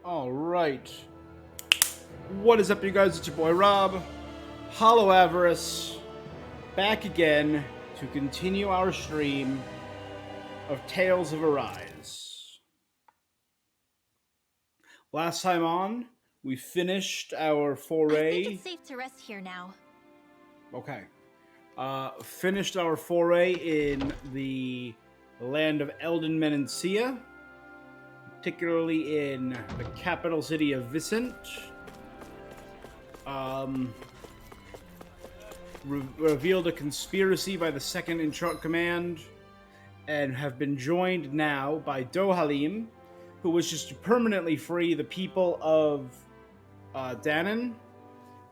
All right. What is up, you guys? It's your boy Rob, Hollow Avarice, back again to continue our stream of Tales of Arise. Last time on, we finished our foray. I think it's safe to rest here now. Okay. Finished our foray in the land of Elden Menancia, particularly in the capital city of VIII. Revealed a conspiracy by the second in command, and have been joined now by Dohalim, who wishes to permanently free the people of Danon,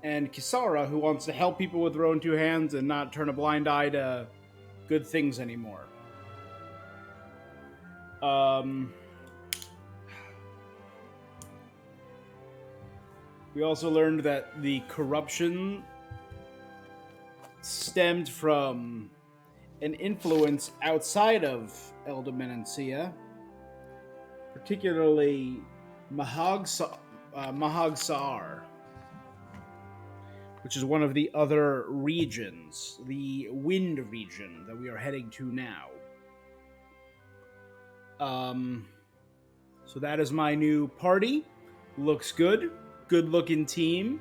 and Kisara, who wants to help people with their own two hands and not turn a blind eye to good things anymore. We also learned that the corruption stemmed from an influence outside of Elden Menancia, particularly Mahag Saar, which is one of the other regions, the Wind region that we are heading to now. So that is my new party. Looks good. Good-looking team.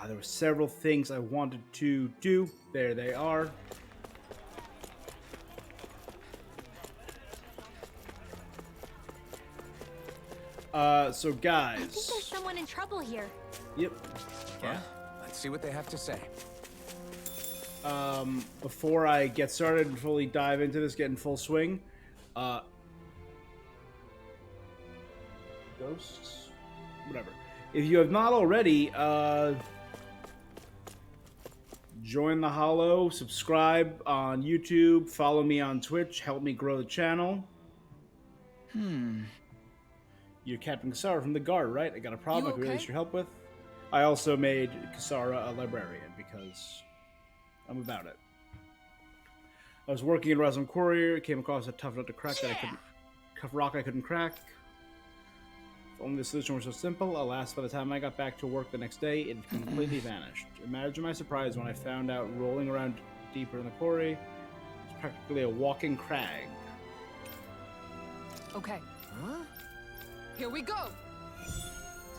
There were several things I wanted to do. There they are. So guys, I think there's someone in trouble here. Yep. Yeah. Let's see what they have to say. Before I get started and fully dive into this, get in full swing, ghosts? Whatever. If you have not already, join the Hollow, subscribe on YouTube, follow me on Twitch, help me grow the channel. You're Captain Kisara from the Guard, right? I got a problem I could really use your help with. I also made Kisara a librarian because I'm about it. I was working in Rasm Courier, came across a tough nut to crack tough rock I couldn't crack. If only the solution were so simple. Alas, by the time I got back to work the next day, it had completely vanished. Imagine my surprise when I found out rolling around deeper in the quarry, it was practically a walking crag. Okay. Huh? Here we go!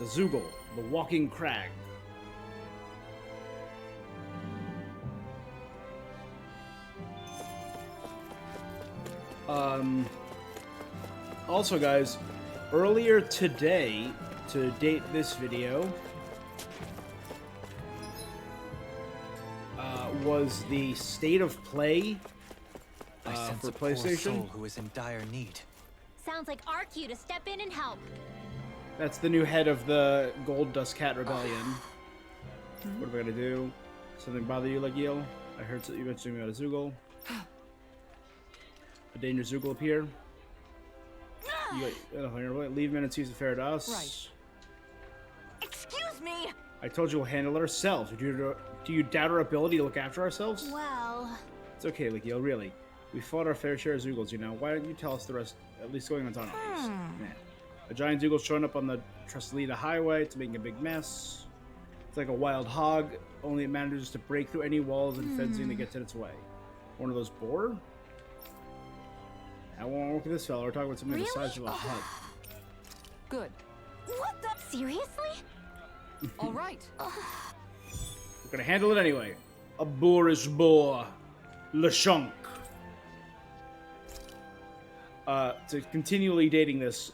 It's a Zoogle, the walking crag. Also, guys, earlier today, to date this video, was the state of play for PlayStation. Poor soul who is in dire need. Sounds like our cue to step in and help. That's the new head of the Gold Dust Cat Rebellion. What are we gonna do? Something bother you, like Yale? I heard you mentioned about a Zoogle. A dangerous Zoogle appear. You got, leave minutes use fair to us. Right. Excuse me! I told you we'll handle it ourselves. Do you doubt our ability to look after ourselves? Well... It's okay, Likiel, really. We fought our fair share of Zoogles, you know. Why don't you tell us the rest, at least going on at least? Man. A giant Zoogle showing up on the Trustalita Highway to making a big mess. It's like a wild hog, only it manages to break through any walls and fencing that gets in its way. One of those boar? I won't work with this fella. We're talking about something the size of a hut. Good. What the? Seriously? All right. We're gonna handle it anyway. A boorish boar. Lechonk. To continually dating this,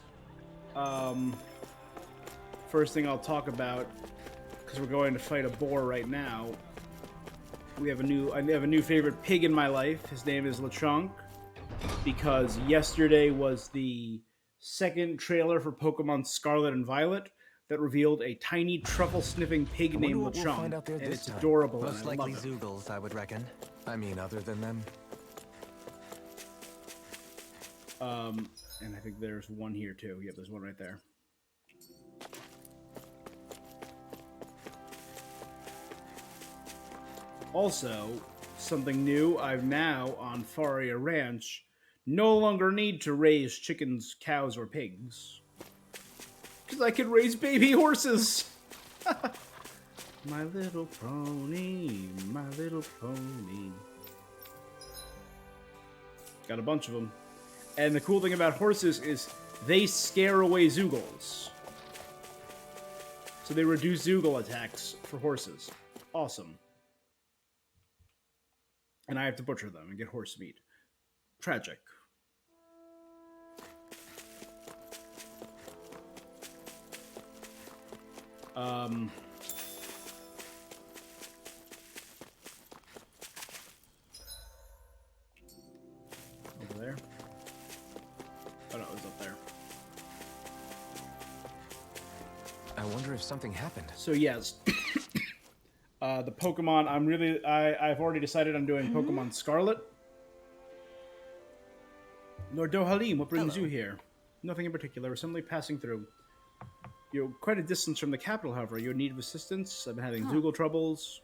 first thing I'll talk about, because we're going to fight a boar right now. I have a new favorite pig in my life. His name is Lechonk, because yesterday was the second trailer for Pokemon Scarlet and Violet that revealed a tiny truffle-sniffing pig named Lechonk, and it's adorable. Most and I likely love it. Zoogles, I would reckon. I mean, other than them. And I think there's one here too. Yep, there's one right there. Also, something new, I've now, on Faria Ranch, No longer need to raise chickens, cows, or pigs. Because I can raise baby horses! My little pony, my little pony. Got a bunch of them. And the cool thing about horses is they scare away Zoogles. So they reduce Zoogle attacks for horses. Awesome. And I have to butcher them and get horse meat. Tragic. Over there. Oh no, it was up there. I wonder if something happened. So yes, the Pokemon. I've already decided I'm doing Pokemon Scarlet. Lord Dohalim, what brings you here? Nothing in particular. We're simply passing through. You're quite a distance from the capital, however. You're in need of assistance. I've been having Zoogle troubles.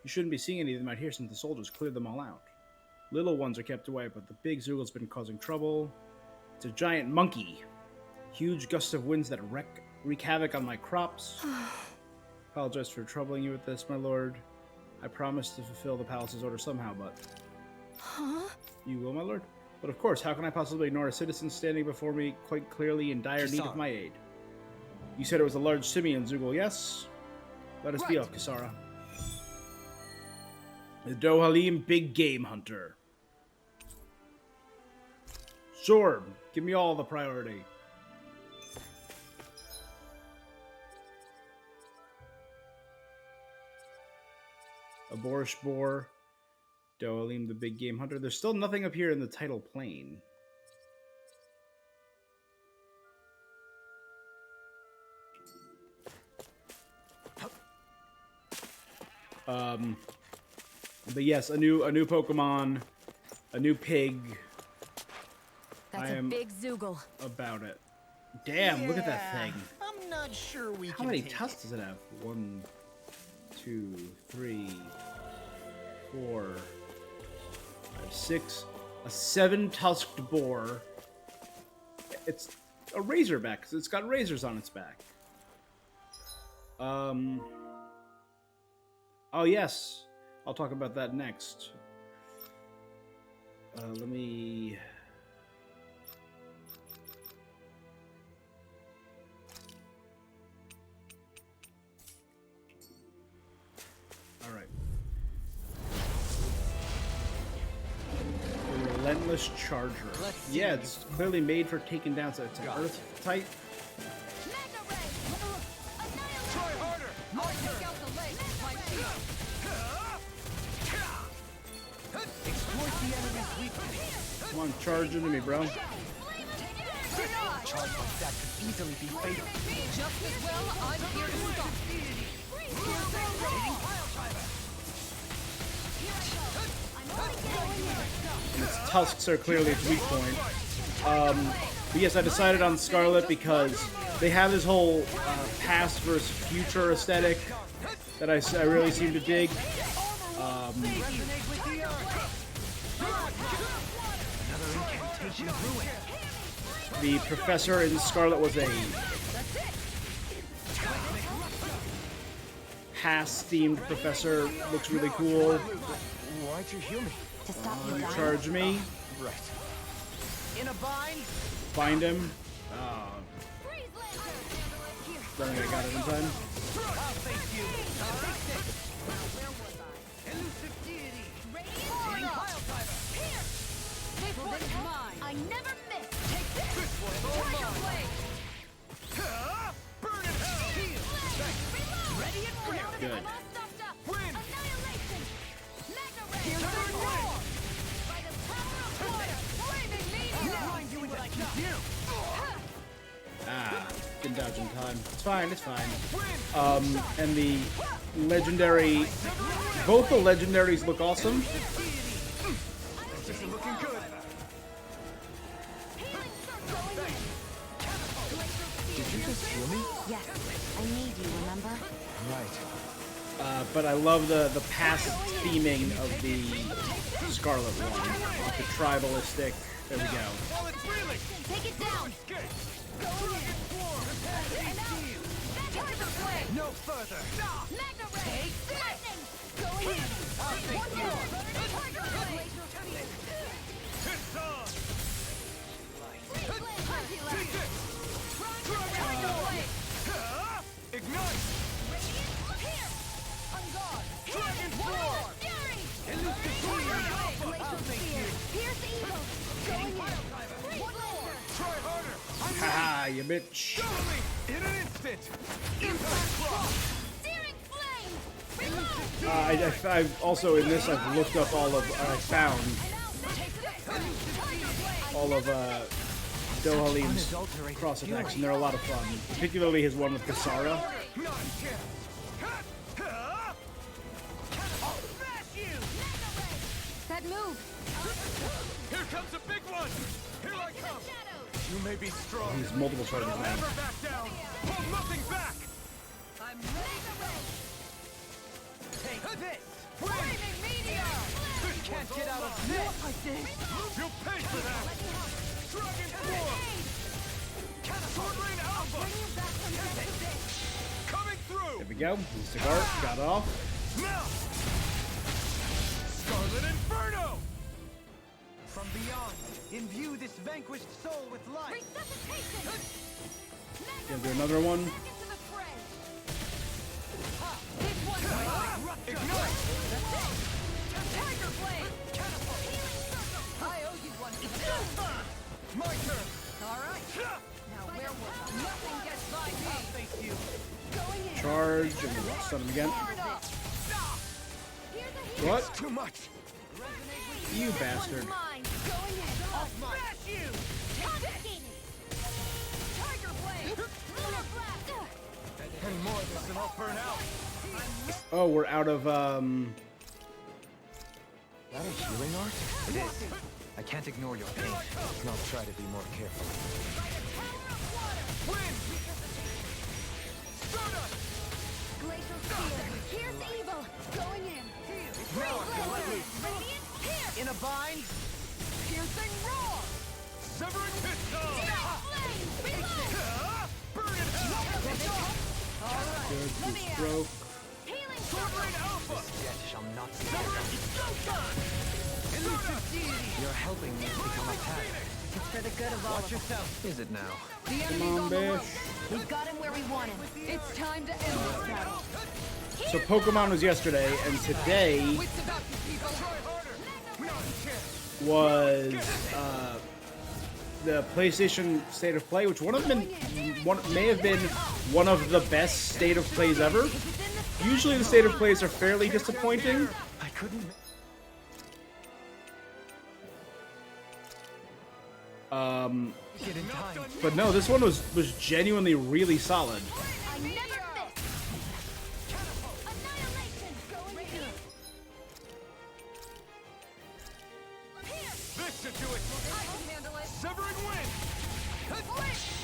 You shouldn't be seeing any of them out here since the soldiers cleared them all out. Little ones are kept away, but the big Zoogle's been causing trouble. It's a giant monkey. Huge gusts of winds that wreak havoc on my crops. Apologize for troubling you with this, my lord. I promise to fulfill the palace's order somehow, but... Huh? You will, my lord? But of course, how can I possibly ignore a citizen standing before me quite clearly in dire need of my aid? You said it was a large simian, Zoogle, yes? Let us be off, Kisara. The Dohalim Big Game Hunter. Sure, give me all the priority. A Borscht Boar. Dohalim the Big Game Hunter. There's still nothing up here in the title plane. But yes, a new Pokemon, a new pig. That's a big Zoogle. About it. Damn, look at that thing. I'm not sure we How can many take tusks does it have? 1, 2, 3, 4, 5, 6. A 7-tusked boar. It's a razorback because it's got razors on its back. Oh yes, I'll talk about that next. Let me. All right. The Relentless Charger. Yeah, it's clearly made for taking down. So it's an Earth type. Come on, charge into me, bro. charge like that could easily be fatal. Just as well, I'm here to stop. Its tusks are clearly its weak point. But yes, I decided on Scarlet because they have this whole past versus future aesthetic that I really seem to dig. The professor in Scarlet was a past-themed professor. Looks really cool. Why'd you heal me? To stop you dying. Charge me. Right. In a bind? Find him. Don't think I got it in time. I'll face you. Elusive deity. Hitting pile driver. This one's mine. I never miss. Take this. This one's all mine. Burn it hell. Heal. Ready and ready. Good. I'm all stuffed up. Win. Annihilation. Mega Ray. Here's the reward. By the power of water. Flaming meteor. Now I see what I can do. Ah, didn't dodge in time. It's fine, it's fine. And the legendary... Both the legendaries look awesome. This is looking good. Did you just heal me? Yes, I need you, remember? Right. But I love the past theming of the Scarlet one. Like the tribalistic. There we go. Take it down. Go in. And out. Tiger blade. No further. Magna ray. Lightning. Go in. One more. Tiger blade. Freeze blade. Hunty blade. Tiger blade. Ignite! Here. On guard. Dragon One Roar. more. Fury. I'll take you. Pierce evil. Going in. One more. Try harder. Haha, you bitch. Double me in an instant. Impact block. Searing flame. Reload. I also in this I've looked up all of I found all of Bill Halim's cross attacks, and they're a lot of fun. Particularly his one with Kasara. Not here. I'll smash you. That move. Here comes a big one. Here I come. You may be strong. He's multiple But charges I'll now. never back down. Hold nothing back. I'm mega ray. Take this. Flaming meteor. You can't get out of this. You'll pay for that. Dragon Roar. Sword Rain Alpha. Coming through. There we go. Instacart got it off. Now. Scarlet Inferno. From beyond, imbue this vanquished soul with life. Resuscitation. Gonna do another one. Back into the fray. This one's Ignite. Tiger blade. Catapult. Healing circle. I owe you one. My turn. All right. Now where will nothing gets by me? I'll face you. Going in. Charge and stun him again. Here's a heal. What? Too much. You bastard. One's mine. Going in. I'll smash you. Confiscated. Tiger blade. Lunar blast. Any more of this and I'll burn out. Oh, we're out of That a healing art? It is. I can't ignore your pain. And I'll try to be more careful. Win! Stardust! Glacial spear. Here's evil. Going in. Now I feel like loose. Radiant pierce. In a bind. Piercing roar. Severing pistol! Flame. Reload. Burn it out! good. Let me He's out. broke. Healing Sword circle. Rain Alpha! Death shall not be Showtime! Elusive deity! You're helping me become a pattern. It's for the good of all Watch of us. yourself. Is it now? The Come enemy's on, on the bitch. rope. We've got him where we want him. It's time to end this battle. So Pokemon was yesterday, and today Wits about you people. Try harder! Not a chance! was the PlayStation State of Play, which may have been one of the best State of Plays ever. Usually the State of Plays are fairly disappointing. I couldn't. Get in time. But no, this one was genuinely really solid. I never miss. Annihilation. Going in. Pierce. This should do it! I can handle it. Severing wind!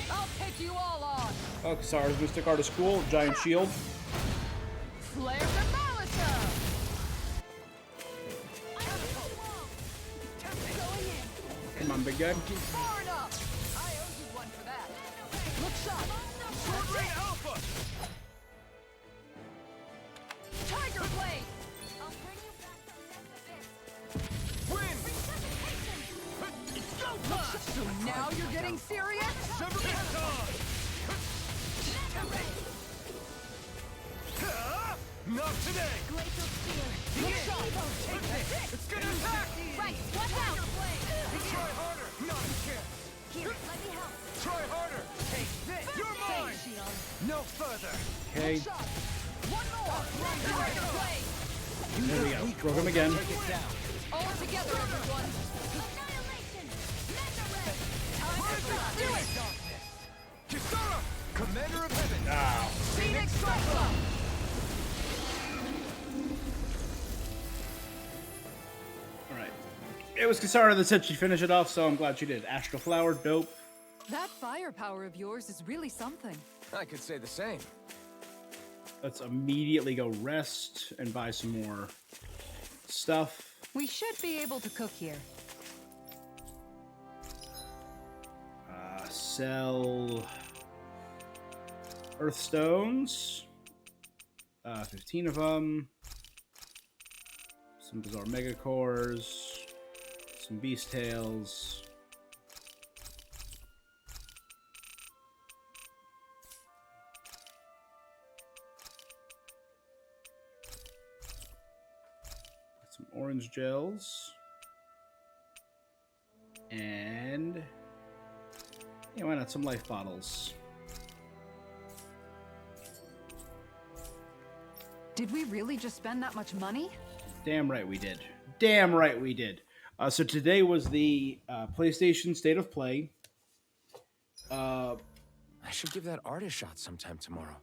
I'll take you all on. Oh, Kasara's Mystic Art is cool. Giant shield. Flare Demolitor. Going in. Come on, big guy. Far enough. I owe you one for that. Look sharp. Sword Rain Alpha! Tiger Blade. I'll bring you back from this abyss. Win! So now you're getting serious? Sever pistol! Not today! Glacial spear. Look sharp! Take this! It's gonna attack! Right. Watch out. Try harder! Not a chance! Here. Let me help. Try harder! Take this! You're mine! Shield. No further! Okay, One more. Tiger Blade. there we go. Broke him again. Take it down! All together, everyone. Annihilation. Mega ray. Do it. Darkness! Kisara! Commander of Heaven! Ow. Phoenix Cyclone. Alright. It was Kasara that said she'd finish it off, so I'm glad she did. Astral Flower, dope. That firepower of yours is really something. I could say the same. Let's immediately go rest and buy some more stuff. We should be able to cook here. Sell earth stones. 15 of them. Some bizarre mega cores. Some beast tails. Some orange gels. And yeah, why not some life bottles? Did we really just spend that much money? Damn right we did. Damn right we did. So today was the PlayStation State of Play. I should give that art a shot sometime tomorrow.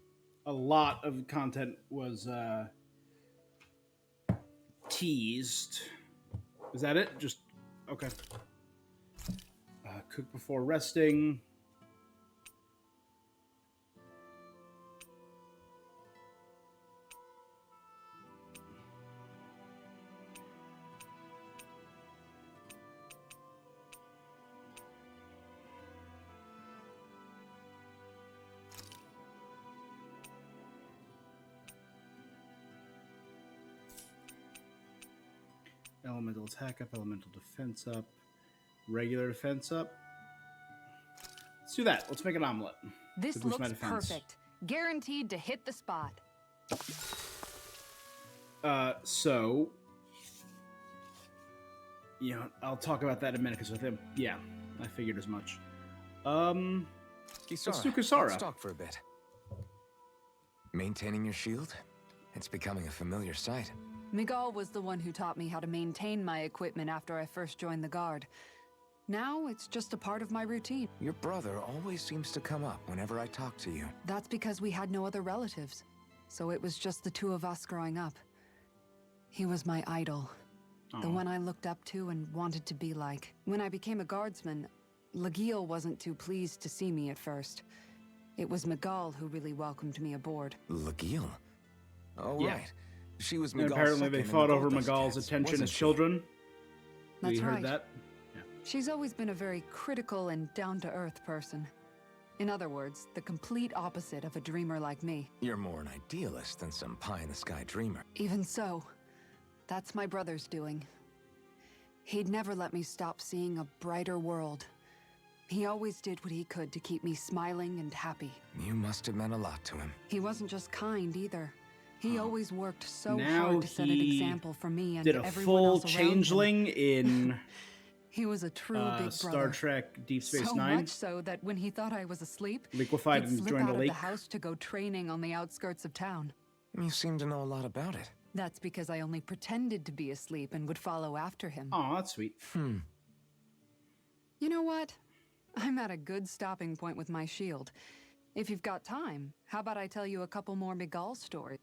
A lot of content was teased. Is that it? Just okay. Cook before resting. Elemental attack up, elemental defense up, regular defense up. Let's do that. Let's make an omelet. This to boost my looks defense. perfect. Guaranteed to hit the spot. So, you know, I'll talk about that in a minute because with him, yeah, I figured as much. Let's do Kisara. Let's talk for a bit. Maintaining your shield? It's becoming a familiar sight. Miguel was the one who taught me how to maintain my equipment after I first joined the Guard. Now it's just a part of my routine. Your brother always seems to come up whenever I talk to you. That's because we had no other relatives. So it was just the two of us growing up. He was my idol. The one I looked up to and wanted to be like. When I became a guardsman, Lagiel wasn't too pleased to see me at first. It was Miguel who really welcomed me aboard. Lagiel? Oh, Yeah. right. She was And Miguel's apparently they second in fought the over Gold Dust Miguel's dance, attention wasn't as she? children. That's We heard right. that. She's always been a very critical and down-to-earth person. In other words, the complete opposite of a dreamer like me. You're more an idealist than some pie-in-the-sky dreamer. Even so, that's my brother's doing. He'd never let me stop seeing a brighter world. He always did what he could to keep me smiling and happy. You must have meant a lot to him. He wasn't just kind either. He always worked so Now hard to set an he example for me and Did a everyone full else around him. changeling in He was a true big brother. Star Trek Deep Space So Nine. much so that when he thought I was asleep, Liquefied he'd and slip joined out a of lake. the house to go training on the outskirts of town. You seem to know a lot about it. That's because I only pretended to be asleep and would follow after him. Oh, that's sweet. You know what? I'm at a good stopping point with my shield. If you've got time, how about I tell you a couple more Miguel stories?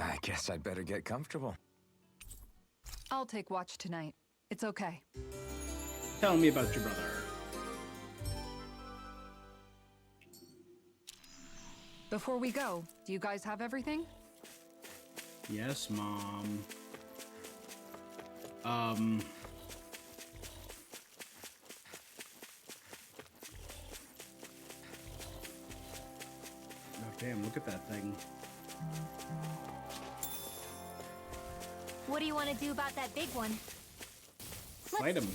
I guess I'd better get comfortable. I'll take watch tonight. It's okay. Tell me about your brother. Before we go, do you guys have everything? Yes, Mom. Oh, damn, look at that thing. What do you want to do about that big one? Fight him.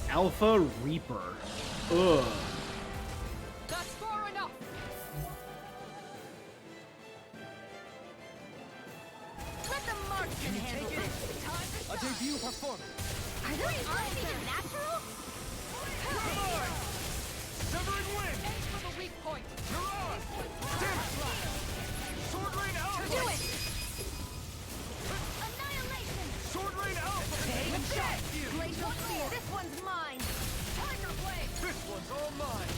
Alpha Reaper. Ugh. That's far enough! Let the marksman handle it. A debut performance. Are those arms even natural? Severing wind. Aim for the weak point! You're on. Damn it. Sword Rain Alpha. Do it! Annihilation! Sword Rain Alpha. Glacial Spear! This one's mine! Tiger Blade! This one's all mine.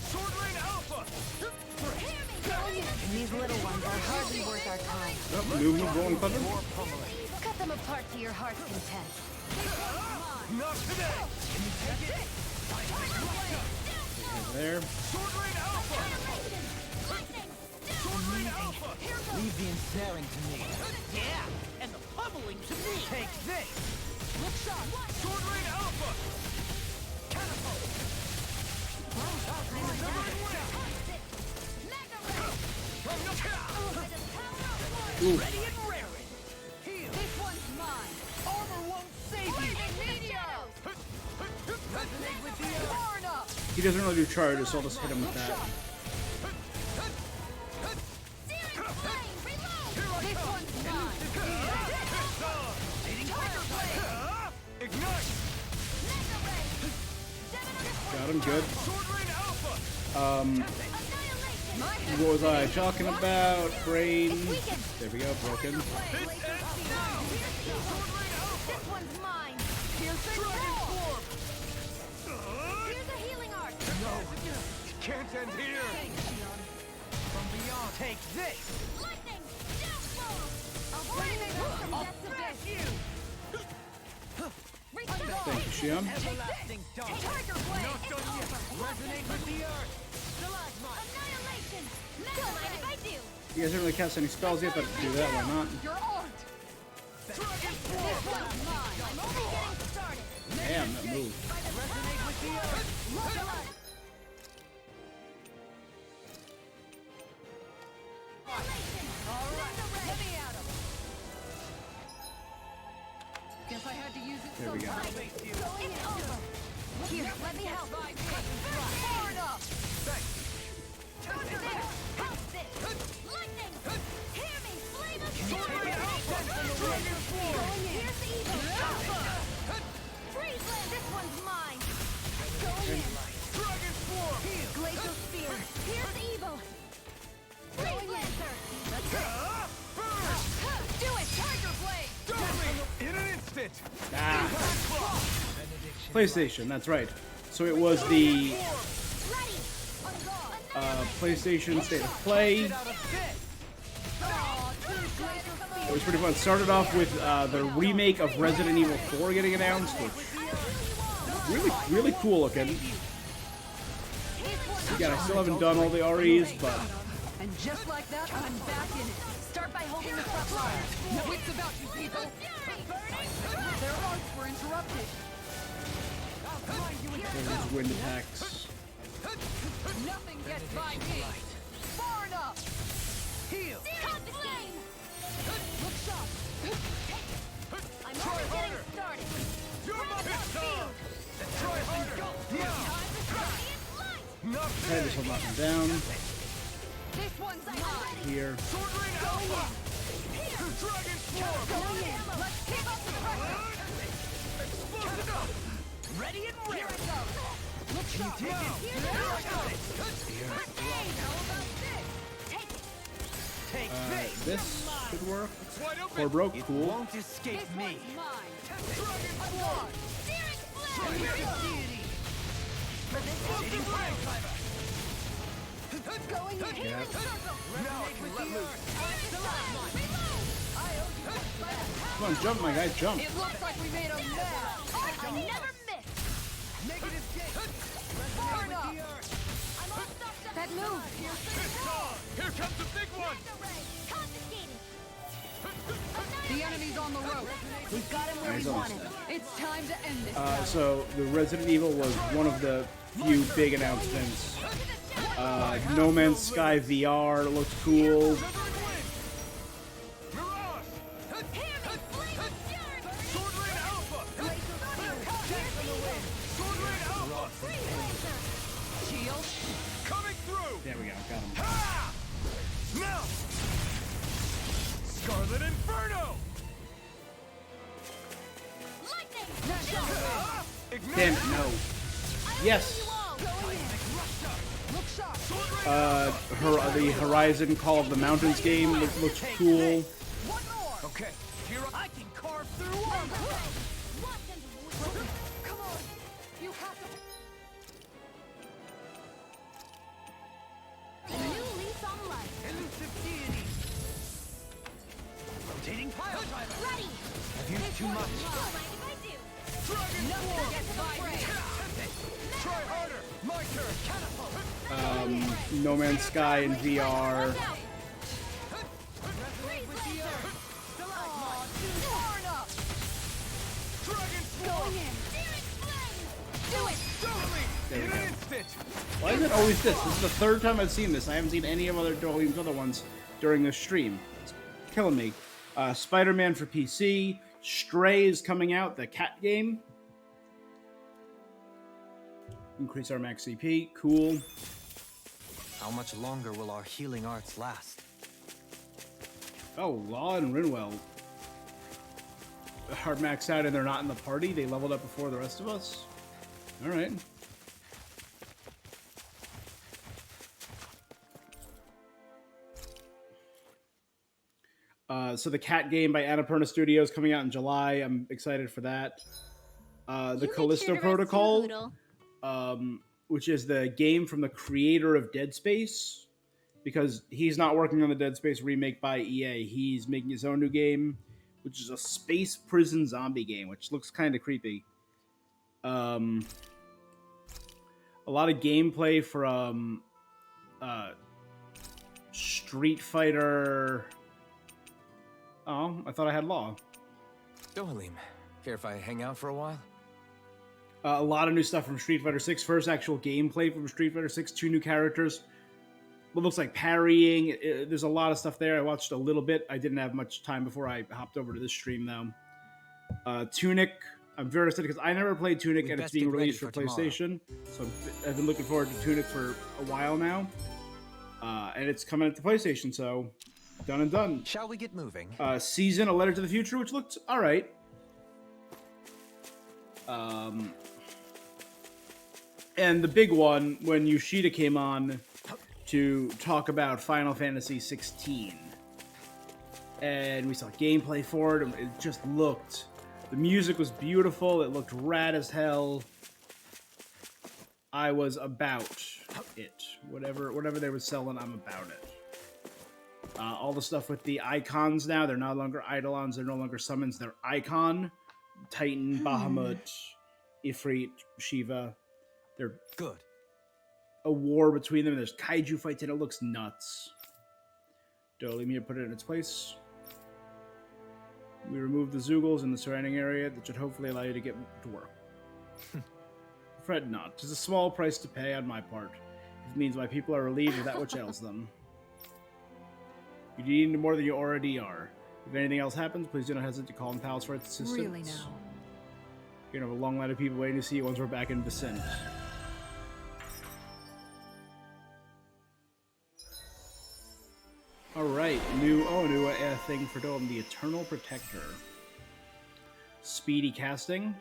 Sword Rain Alpha. And these little ones are hardly worth our time. Oh, movement, rolling thunder. More pummeling. Cut them apart to your heart's content. Not today. There. Sword Rain Alpha. Annihilation! Lightning! Leave the ensnaring to me. Yeah, and the pummeling to me. Take this! Look shot. Sword Rain Alpha. Catapult. Ready and raring. Heal. This one's mine. Armor won't save you. Resonate with the earth! Far enough. He doesn't really do charges, so I'll just hit him with that. Searing flame. Reload. This one's mine. Tiger blade. Ignite. Mega ray. Got him good. Sword Rain Alpha. Annihilation. What was I talking about? Brain. There we go, broken. This one's mine. Piercing Dragon roar. Form. Here's a healing art. No, it can't end here. From beyond, take this! Lightning. Downfall. Avoiding from death's abyss. Restore. Thank you, Shion. Everlasting dark! Tiger blade. Not It's done yet. over. Resonate with the earth! Annihilation. Don't mind if I do. You guys haven't really cast any spells yet, but do that, why not? You're armed. Dragon This one's mine. I'm only getting started. Damn, that move. Resonate with the earth! Look alive. Annihilation. All right. Let me at him. Guess I had to use it There we go. It's over. Here, let me help. Far enough. Thunder there. Help this. Lightning. Hear me. Flame of sword. Dragon Form. Going in. Here's the evil. Freeze land. This one's mine. Going in. Dragon Form. Glacial spear. Here's evil. Freeze lancer. Do it. Tiger blade. In an instant. Ah. PlayStation, that's right. So it was the Ready. On guard. PlayStation State of Play. Get out of this! It was pretty fun. It started off with the remake of Resident Evil 4 getting announced, which really cool looking. Again, I still haven't done all the REs, but And just like that, I'm back in it. Start by holding the front line. No wits about you people. Their arts were interrupted. there's wind attacks. Nothing gets by me. Far enough. Heal. Cut the flame. Look sharp. I'm only getting started. You're my pistol. Try harder. Not Okay, this will knock him down. This one's mine. Here. Sword Rain Alpha. Dragon Form. Going in. Let's keep up the pressure. Explosive. Ready and ready. Here it goes. Look sharp. Now. Here's the Here I first got one. it. Hey, how about this? Take it. Take this! This should work. It's wide open. Or broke, It cool. won't escape This me! one's mine. Dragon On Form. guard. Searing flame. Deity. Resisting Fire. Going in. Yeah. Now I can let loose. Come on, jump, my guy, jump. It looks like we made a mess. I never miss. Negative gate. Far enough. I'm all stuffed up. That move. Here comes the big one. Confiscated. The enemy's on the rope. We've got him where He's we on want him. It's time to end this. So the Resident Evil was one of the few big announcements. No Man's Sky VR looked cool. Severing wind. Mirage. Sword Rain Alpha. Sword Rain Alpha. Shield. Coming through. There we go, got him. Ha! Now. Scarlet Inferno. Ignite. Damn it, no. Yes. The Horizon Call of the Mountains game looks cool. Okay. Here I can carve through armor. Come on. You have to. New lease on life. Elusive deity. Rotating pile driver! Ready. I've used too much. Don't mind if I do. Dragon Nothing Form. gets by me. Try harder. My turn. Catapult. No Man's Sky in VR. Going in. Searing flame. Do it. There we In go. an instant. Why is it always this? This is the third time I've seen this. I haven't seen any of Doleem's other ones during this stream. It's killing me. Spider-Man for PC. Stray is coming out, the cat game. Increase our max CP. Cool. How much longer will our healing arts last? Oh, Law and Rinwell are maxed out and they're not in the party. They leveled up before the rest of us. All right. So the cat game by Annapurna Studios coming out in July. I'm excited for that. The Callisto Protocol, which is the game from the creator of Dead Space, because he's not working on the Dead Space remake by EA. He's making his own new game, which is a space prison zombie game, which looks kind of creepy. A lot of gameplay from Street Fighter. Oh, I thought I had Law. Doleem, care if I hang out for a while? A lot of new stuff from Street Fighter 6. First actual gameplay from Street Fighter 6. 2 new characters. What looks like parrying. There's a lot of stuff there. I watched a little bit. I didn't have much time before I hopped over to this stream, though. Tunic. I'm very excited because I never played Tunic and it's being released for PlayStation. So I've been looking forward to Tunic for a while now. And it's coming to PlayStation, so done and done. Shall we get moving? Season, A Letter to the Future, which looked alright. And the big one, when Yoshida came on to talk about Final Fantasy 16. And we saw gameplay for it, and it just looked... The music was beautiful, it looked rad as hell. I was about it. Whatever they were selling, I'm about it. All the stuff with the icons now, they're no longer Eidolons, they're no longer summons, they're Icon. Titan, Bahamut, Ifrit, Shiva. They're good. A war between them, there's kaiju fights, and it looks nuts. Doleem here put it in its place. We removed the Zoogles in the surrounding area that should hopefully allow you to get to work. Fret not. 'Tis a small price to pay on my part. It means my people are relieved of that which ails them. You need more than you already are. If anything else happens, please do not hesitate to call in Palace for its assistance. Really now? You're gonna have a long line of people waiting to see you once we're back in Vicent. Alright, new thing for Doleem, the Eternal Protector. Speedy casting.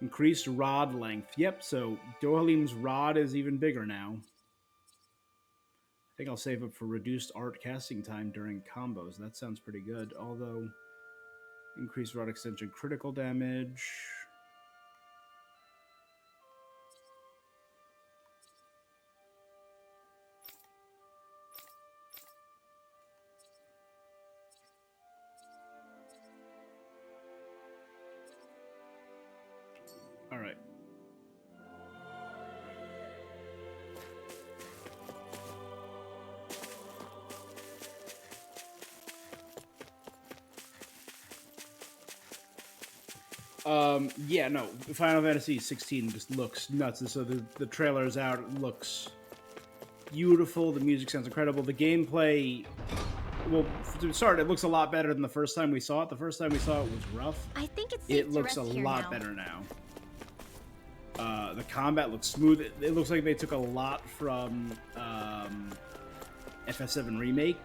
Increased rod length. Yep, so Doleem's rod is even bigger now. I think I'll save up for reduced art casting time during combos. That sounds pretty good, although... Increased rod extension critical damage... Alright. Yeah, no. Final Fantasy 16 just looks nuts. And so the trailer is out. It looks beautiful. The music sounds incredible. The gameplay... Well, to start, it looks a lot better than the first time we saw it. The first time we saw it was rough. I think it's safe It looks to a rest here lot now. better now. The combat looks smooth. It looks like they took a lot from FF7 Remake.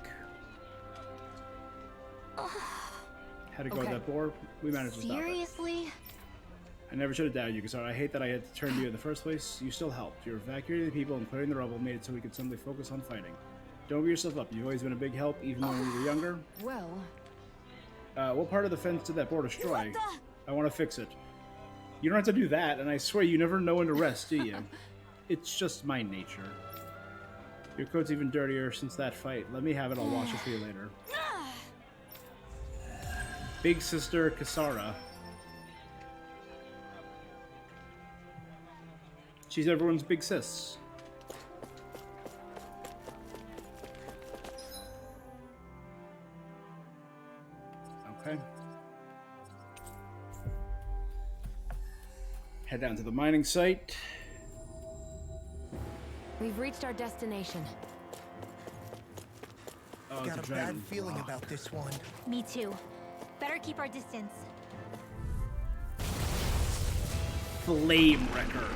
Had to go with that boar. We managed to stop it. Seriously? I never should have doubted you, Kasara. I hate that I had to turn to you in the first place. You still helped. You're evacuating the people and clearing the rubble made it so we could simply focus on fighting. Don't beat yourself up. You've always been a big help, even when we were younger. Well, What part of the fence did that boar destroy? I want to fix it. You don't have to do that, and I swear you never know when to rest, do you? It's just my nature. Your coat's even dirtier since that fight. Let me have it, I'll wash it for you later. Big sister Kasara. She's everyone's big sis. Okay. Head down to the mining site. We've reached our destination. Oh, Got it's a bad dragon. feeling about this one. Me too. Better keep our distance. Flame Wrecker.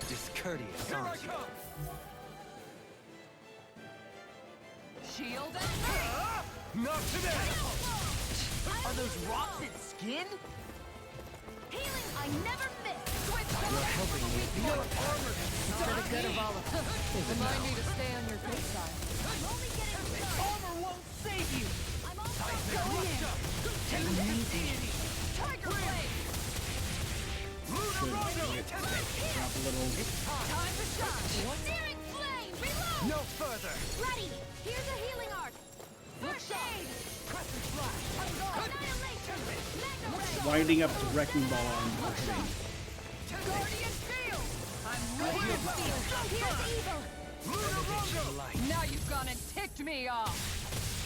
Discourteous, Here I aren't you? come! Shield and Not today! Are those rocks its skin? Healing, I never miss. You're helping me. Your armor for the good of all of us. Remind me to stay on your good side. I'm only getting started. Armor won't save you. I'm also going in. Tiger Blade. Drop a little. Time to shine. Searing flame. Reload. No further! Ready. Here's a healing arc. First aid. Annihilation. Mega ray. Winding up the wrecking ball on hitting. Guardian shield. I'm ready to Here's evil. Now you've gone and ticked me off.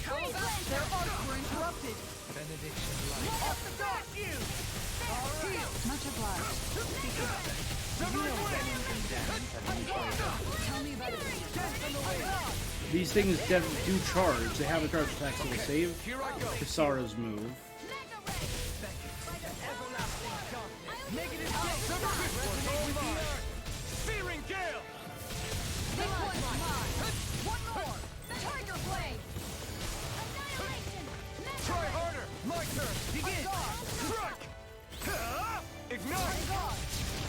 How about their arcs were interrupted? Benediction light. Off the bat, you! Heal. Much obliged. Tell me about it. These things do charge. They have a charge attack, so will save. Here I go! Kisara's move. Mega ray. Negative gale! Resonate with the earth! Searing gale! This one's mine. One more. Tiger Blade. Annihilation. Mega Try ray. harder! My turn! Begin! Strike! Ignite!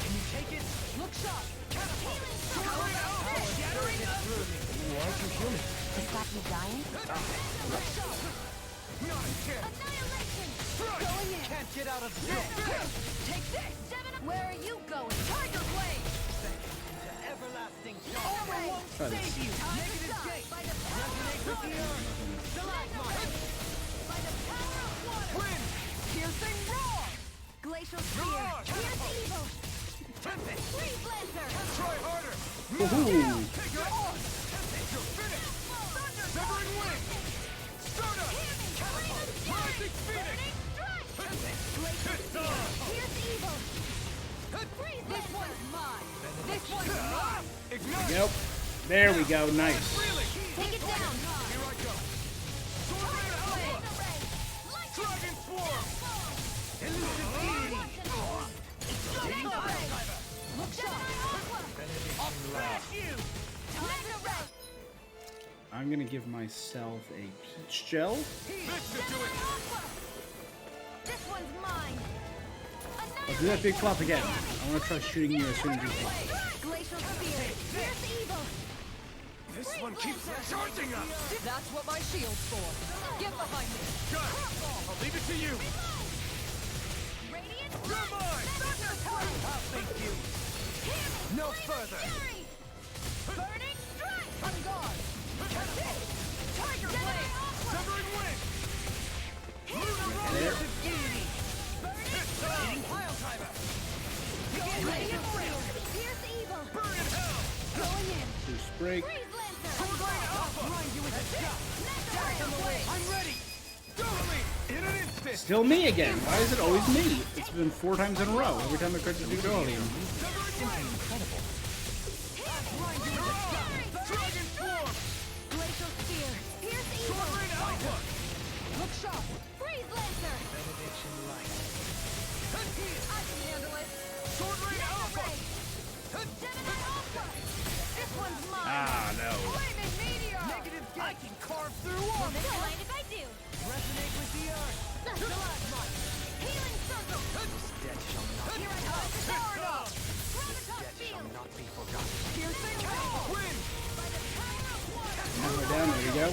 Can you take it? Look sharp. Catapult! Soaring out! Shattering up! Why aren't you human? To stop you dying? Not a chance! Annihilation. Strike! Going in. Can't get out of this! Take this. Where are you going? Tiger Blade. Everlasting Armor won't save you! Negative gate! By the power Resonate with the earth! Stalagmite! By the power of water. Wind! Piercing roar. Glacial spear. Mirage. Here's evil. Tempest! Freeze Lancer. Try harder! Woohoo! Take your arm! You're finished! Severing wing! Stardust! Rising Phoenix! It's on! Here's evil. This one's mine. This one's mine. Ignite! Yep. There we go. Nice. Reeling! Take it down. Here I go! Sword Rain Alpha! Mega ray. Light Dragon Swarm! Elusive Elusive Mega ray. Look sharp. I'll smash you! Mega ray. I'm gonna give myself a peach gel. This should do it! This one's mine. I'll do that big flop again. I want to try shooting you as soon as you flop. Glacial spear. Here's evil. This one keeps charging us! That's what my shield's for. Get behind me. Got it! I'll leave it to you! Radiant. You're mine! I'll thank you! No further! Fury. Burning strike. On guard. Tiger Blade. Severing wing! Lunar There. Roller! Deity! It's on! Pile timer! Radiant spear. Here's evil. Burn in hell! Going in. Zeus break. Freeze Lancer. Sword Rain Alpha! Grind you with a shot! Mega ray. I'm ready! Totally! In an instant! Still me again. Why is it always me? It's been 4 times in a row. Every time I try to do Dolium. Severing wing! Incredible. Grind you with a shot! Dragon Swarm! Glacial spear. Here's Sword evil. Rain Alpha! Look sharp. Freeze Lancer. Benediction light. I can handle it. Sword Rain Alpha! Gemini Alpha. This one's mine. Ah, no. Flaming meteor. Negative gate! I can carve through armor! Don't mind if I do. Resonate with the earth! Stalagmite. Healing circle. Death shall not Here I go. It's on! Gravitas Death shall field. not be forgotten. Piercing roar. Wind! By the power of water. Halfway down. There we go.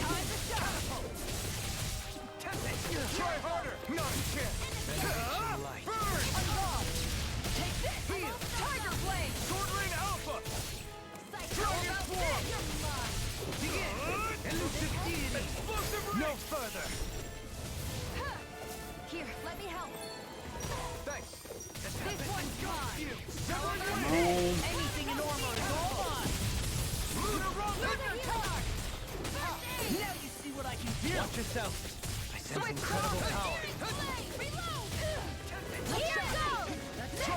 Try harder! Not a chance! Benediction light. Burn! On guard. Take this. Tiger Blade. Sword Rain Alpha! Psycho. Dragon Swarm! You're mine. Begin! Elusive Deity! Explosive No further! Here, let me help. Thanks! This one's mine. You! Severing Come wing! on. Anything in armor is all mine. Lunar Roller! Now you see what I can do. Watch yourself! I sense incredible power. Reload. Here it goes. Try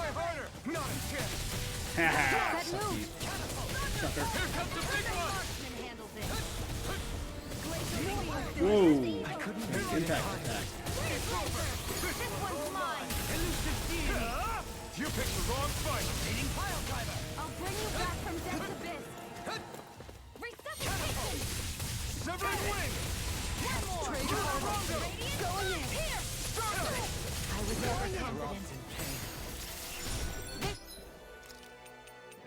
Haha, suck you. Sucker. Marksman handles it. Whoa. I couldn't Impact attack. This one's mine. You picked the wrong fight. Needing pile driver. I'll bring you back from death's abyss. Resuscitation. Severing wing. One more. Radiant. Going in. Here. I was overconfident.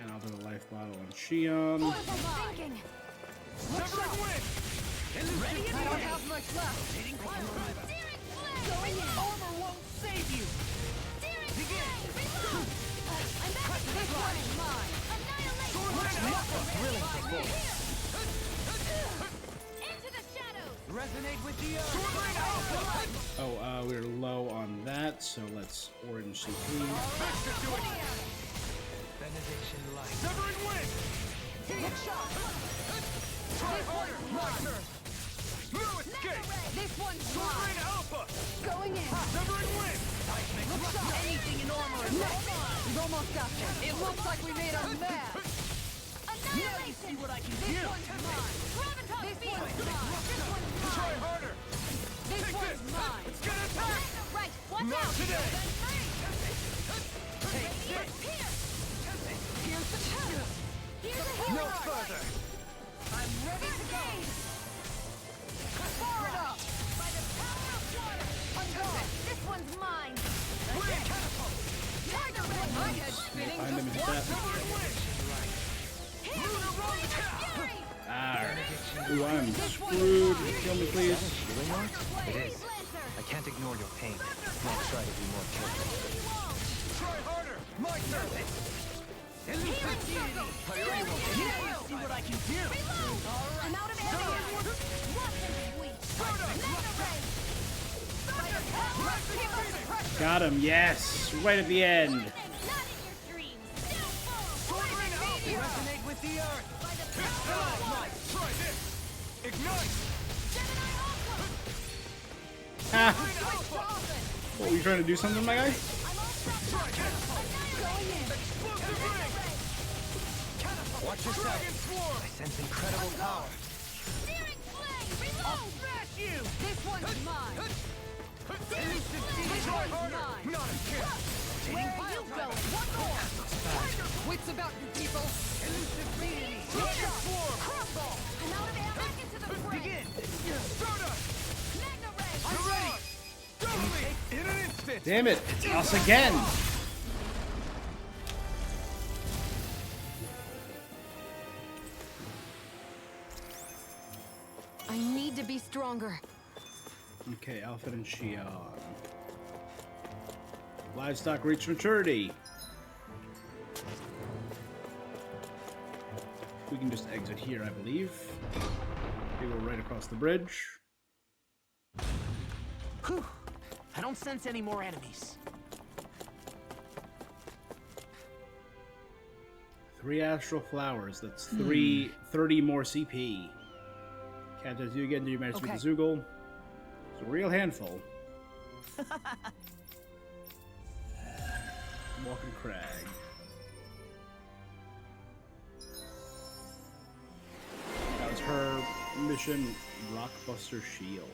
And I'll do a life bottle on Shion. Thinking. Severing wing. I don't have much left. Needing pile driver. Searing flame. Going in. Armor won't save you. Searing flame. Reload. I'm back. This one's mine. Annihilate. willing to fall. Into the shadows. Resonate with the earth. Oh, we're low on that, so let's orange CP. Master do it. Benediction light. Severing wing. Good shot. Try harder. Marker. No escape. This one's Sovereign mine. Alpha. Going in. Severing wing. Good shot. Anything in armor is mine. We've almost got them. It looks like we made a mess. Annihilation. What I can This do. one's mine. Graviton This field. one's mine. This one's Try mine. harder. This Take one's this. mine. It's gonna attack. Right. Watch Not out. today. Take this. Here. Here's the chance. Here's a No hero. further. I'm ready to go. Far enough. By the power of water. I'm gone. This one's mine. Wing catapult. Tiger My Red. head's spinning. Find him and hit that. Severing wing. Here. Lunar roll tap. Fury. Ah. Ooh, I'm screwed. Kill me, please. Healing art? It is. Lancer. I can't ignore your pain. I'll try to be more careful. You won't. Try harder. My turn. Healing circle. See what I can do. I'm out of area. What is weak? Mega Ray. Thunder. Got him, yes. Right at the end. Not in your dreams. Still full. Sovereign Alpha. Resonate with the earth. By the power of water. Try this. Ignite. Gemini Aqua. Ah. Alpha. What, were you trying to do something, my guy? I'm all struck. Try catapult. Annihilate. Explosive ring. Watch yourself. Dragon swarm. I sense incredible power. Searing flame. Reload. Smash you. This one's mine. Elusive demon. This Try one's harder. mine. Not a chance. Where are you going? One more. Wits about you people. Elusive deity. Dragon swarm. Crumble. I'm out of air. Back into the fray. Begin. Stardust. Mega Ray. I'm ready. Totally. In an instant. Damn it. Us again. I need to be stronger. Okay, Alfred and Shion. Livestock reach maturity. We can just exit here, I believe. We go right across the bridge. Whew. I don't sense any more enemies. 3 astral flowers. That's 30 more CP. Captures you again. Do you manage to beat the Zoogle? It's a real handful. Walking Crag. That was her mission, Rockbuster Shield.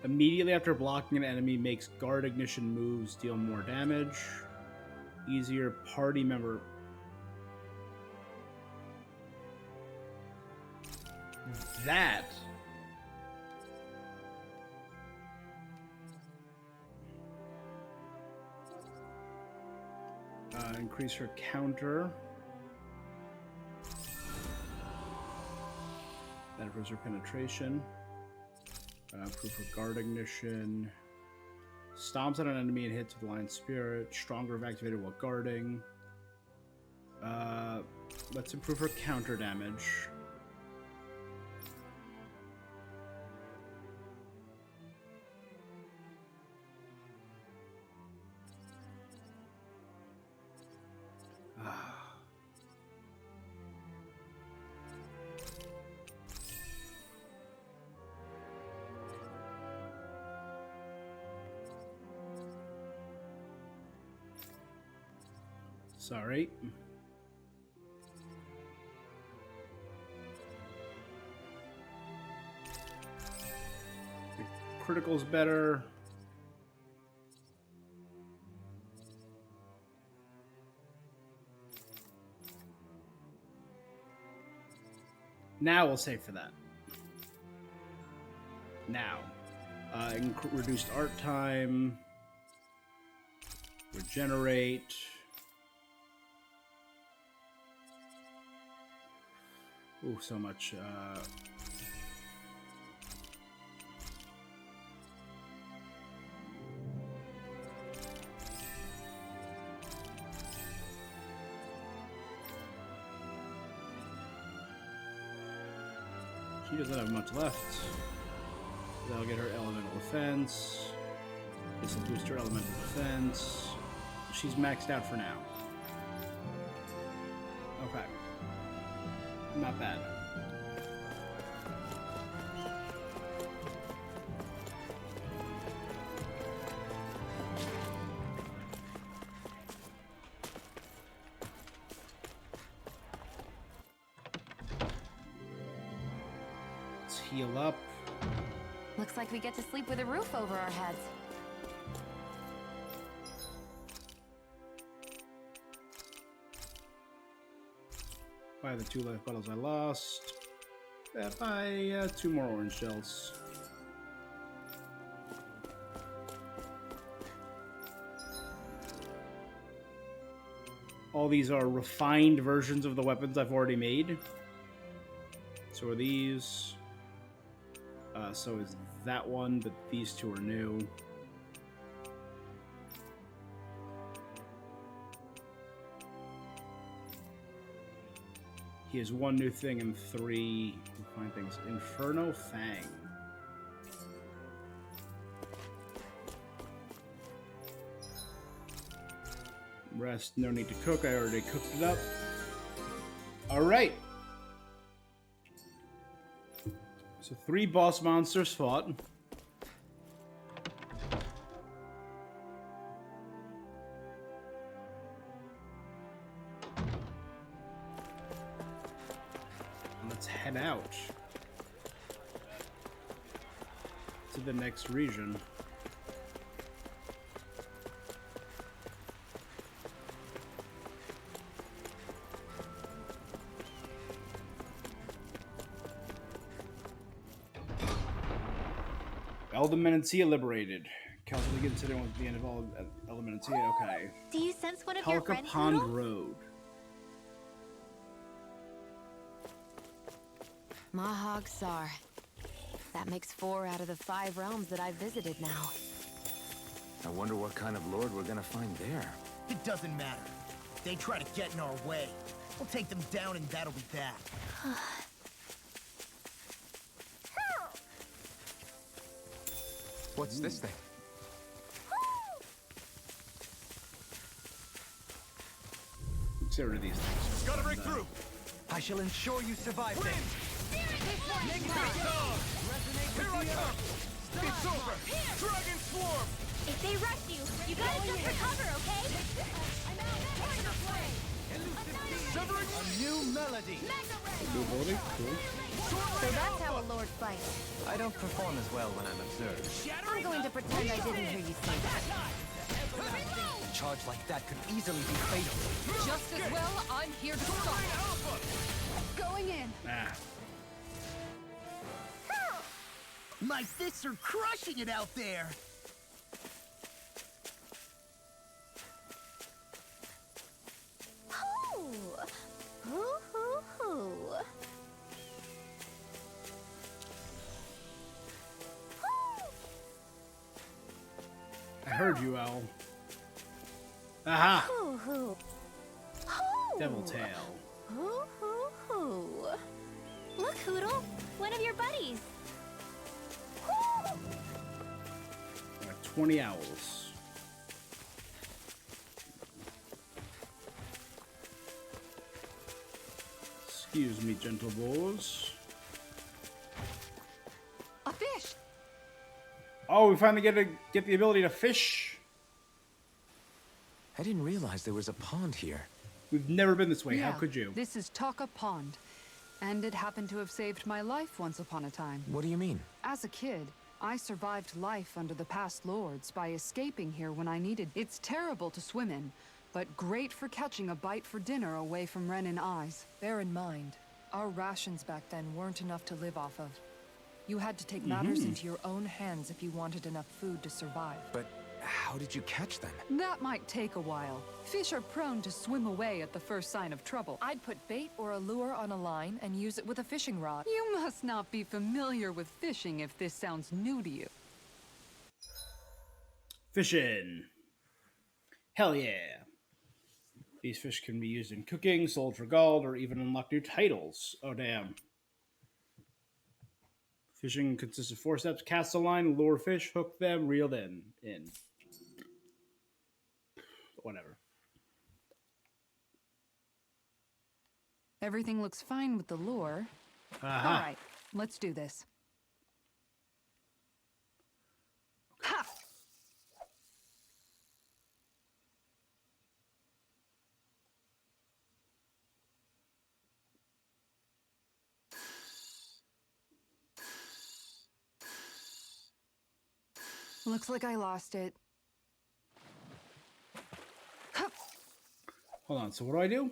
Immediately after blocking an enemy, makes guard ignition moves deal more damage. Easier party member. That. Increase her counter. That improves her penetration. Improve her guard ignition. Stomps at an enemy and hits with Lion Spirit. Stronger if activated while guarding. Let's improve her counter damage. Sorry. Critical's better. Now we'll save for that. Now. Reduced art time. Regenerate. Ooh, so much. She doesn't have much left. That'll get her elemental defense. This will boost her elemental defense. She's maxed out for now. Okay. Not bad. Let's heal up. Looks like we get to sleep with a roof over our heads. By the 2 life bottles I lost. Buy 2 more orange shells. All these are refined versions of the weapons I've already made. So are these. So is that one, but these 2 are new. He has 1 new thing and 3 refined things. Inferno Fang. Rest, no need to cook. I already cooked it up. Alright. So 3 boss monsters fought. Let's head out to the next region. Eldemenencia liberated. Council begins sitting with the end of all Eldemenencia. Okay. Do you sense one of your Palka friends, Pond Poodle? Road. Mahag Sar. That makes 4 out of the 5 realms that I've visited now. I wonder what kind of lord we're gonna find there. It doesn't matter. They try to get in our way. We'll take them down and that'll be that. What's this thing? Let's get rid of these things. Gotta break through! I shall ensure you survive this. Here I come! It's over! Dragon Swarm! If they rush you, you gotta jump for cover, okay? Severing A new melody. New ability? Cool. So that's how a lord fights. I don't perform as well when I'm observed. I'm going to pretend I didn't hear you say that. A charge like that could easily be fatal. Just as well, I'm here to stop it. Going in. Ah. My fists are crushing it out there. I heard you, Owl. Aha! Devil Tail. Look, Hoodle, one of your buddies. I got 20 owls. Excuse me, gentle boys. A fish. Oh, we finally get the ability to fish. I didn't realize there was a pond here. We've never been this way. Yeah, How could you? This is Taka Pond, and it happened to have saved my life once upon a time. What do you mean? As a kid, I survived life under the past lords by escaping here when I needed. It's terrible to swim in, but great for catching a bite for dinner away from Ren and eyes. Bear in mind, our rations back then weren't enough to live off of. You had to take matters into your own hands if you wanted enough food to survive. But how did you catch them? That might take a while. Fish are prone to swim away at the first sign of trouble. I'd put bait or a lure on a line and use it with a fishing rod. You must not be familiar with fishing if this sounds new to you. Fishing. Hell yeah. These fish can be used in cooking, sold for gold, or even unlock new titles. Oh, damn. Fishing consists of 4 steps. Cast a line, lure fish, hook them, reel them in. Whatever. Everything looks fine with the lure. Uh-huh. All right, let's do this. Ha! Looks like I lost it. Hold on, so what do I do?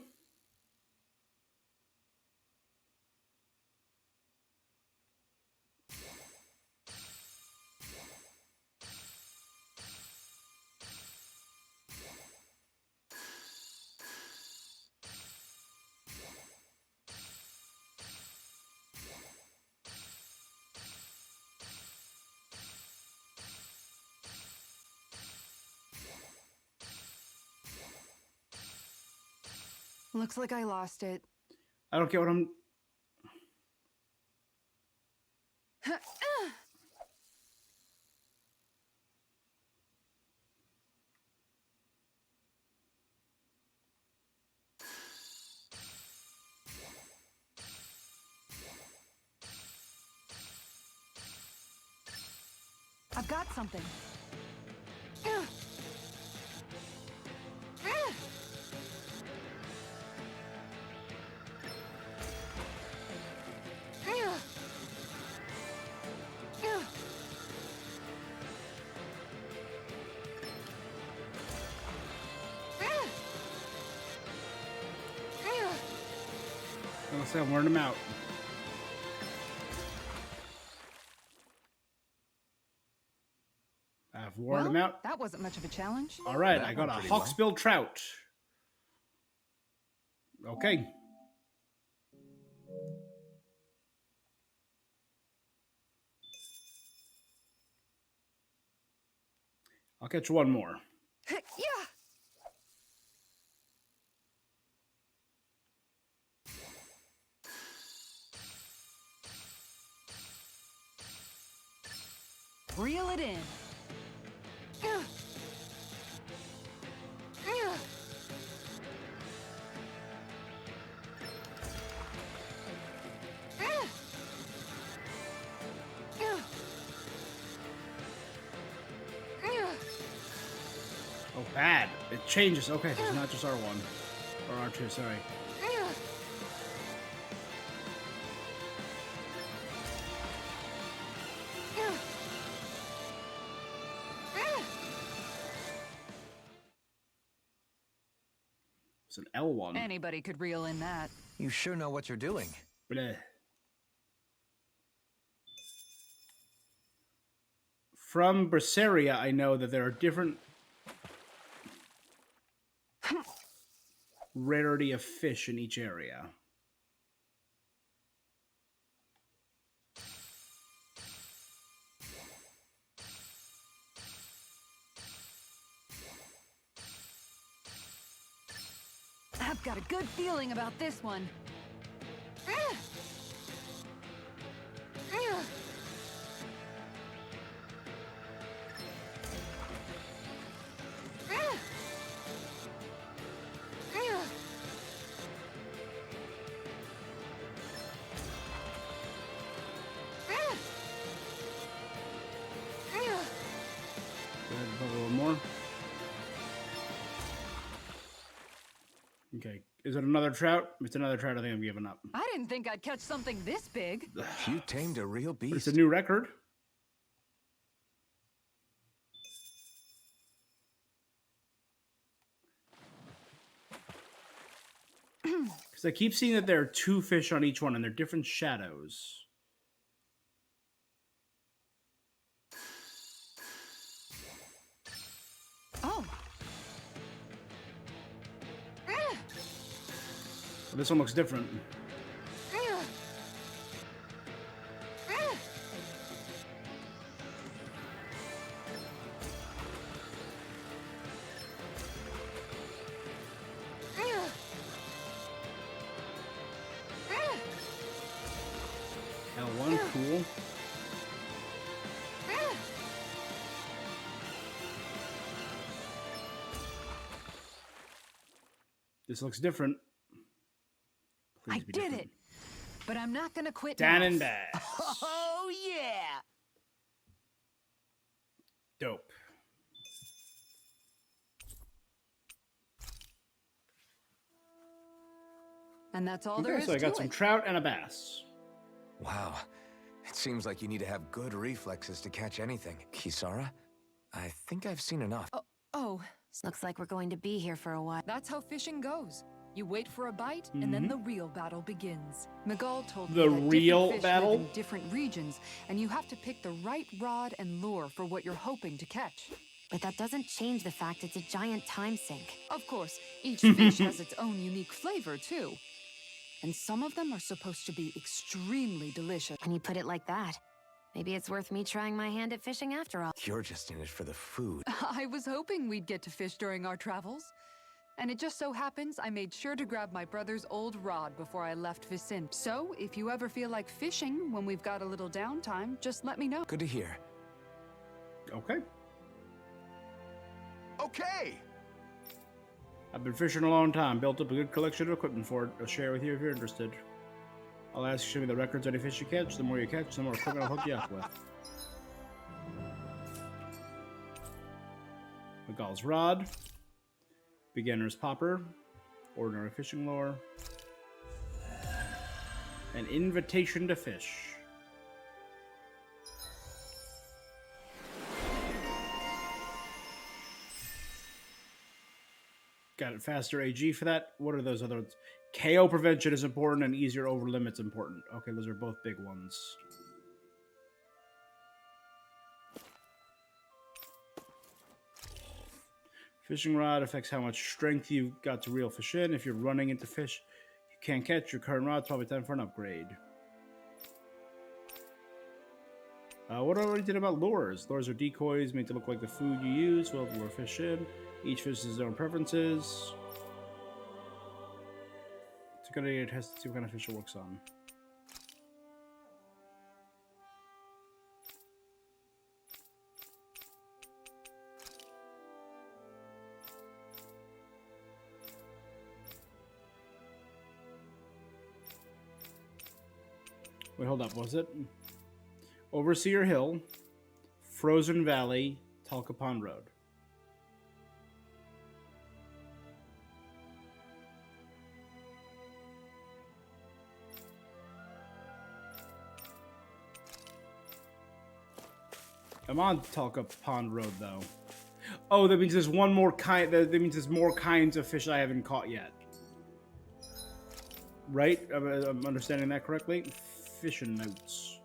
Looks like I lost it. I don't get what I'm... I've got something. Let's say I'm wearing them out. I've worn them out. That wasn't much of a challenge. All right, That I got went a pretty well. hawksbill trout. Okay. I'll catch one more. Yeah. Reel it in. Oh, bad. It changes. Okay, so it's not just R1. Or R2, sorry. It's an L1. Anybody could reel in that. You sure know what you're doing. Bleh. From Berseria, I know that there are different rarity of fish in each area. I've got a good feeling about this one. Good, a little more. Okay. Is it another trout? If it's another trout, I think I'm giving up. I didn't think I'd catch something this big. You tamed a real But it's beast. a new record. Because I keep seeing that there are 2 fish on each one, and they're different shadows. Oh. Well, this one looks different. L1, cool. This looks different. Please I be did different. it. But I'm not gonna quit Dan now. and Bass. Oh, yeah! Dope. And that's all there Okay, is so I got to some it. trout and a bass. Wow. It seems like you need to have good reflexes to catch anything. Kisara? I think I've seen enough. Oh, Looks like we're going to be here for a while. that's how fishing goes. You wait for a bite, and then the real battle begins. Miguel told The me that real different fish battle? live in different regions, and you have to pick the right rod and lure for what you're hoping to catch. But that doesn't change the fact it's a giant time sink. Of course, each fish has its own unique flavor, too. And some of them are supposed to be extremely delicious. When you put it like that, maybe it's worth me trying my hand at fishing after all. You're just in it for the food. I was hoping we'd get to fish during our travels. And it just so happens I made sure to grab my brother's old rod before I left VIII. So, if you ever feel like fishing when we've got a little downtime, just let me know. Good to hear. Okay. Okay! I've been fishing a long time, built up a good collection of equipment for it. I'll share with you if you're interested. I'll ask you to show me the records of any fish you catch. The more you catch, the more equipment I'll hook you up with. Miguel's rod. Beginner's popper. Ordinary fishing lure. An invitation to fish. Got it. Faster AG for that. What are those other ones? KO prevention is important and easier over limits important. Okay, those are both big ones. Fishing rod affects how much strength you've got to reel fish in. If you're running into fish you can't catch, your current rod's probably time for an upgrade. What I already did about lures. Lures are decoys made to look like the food you use. Well, lure fish in. Each fish has their own preferences. It's a good idea to test to see what kind of fish it works on. Wait, hold up. Was it? Overseer Hill, Frozen Valley, Talcapon Road. I'm on Talcapon Road, though. Oh, that means there's one more kind. That means there's more kinds of fish I haven't caught yet. Right? I'm understanding that correctly? Fishing notes.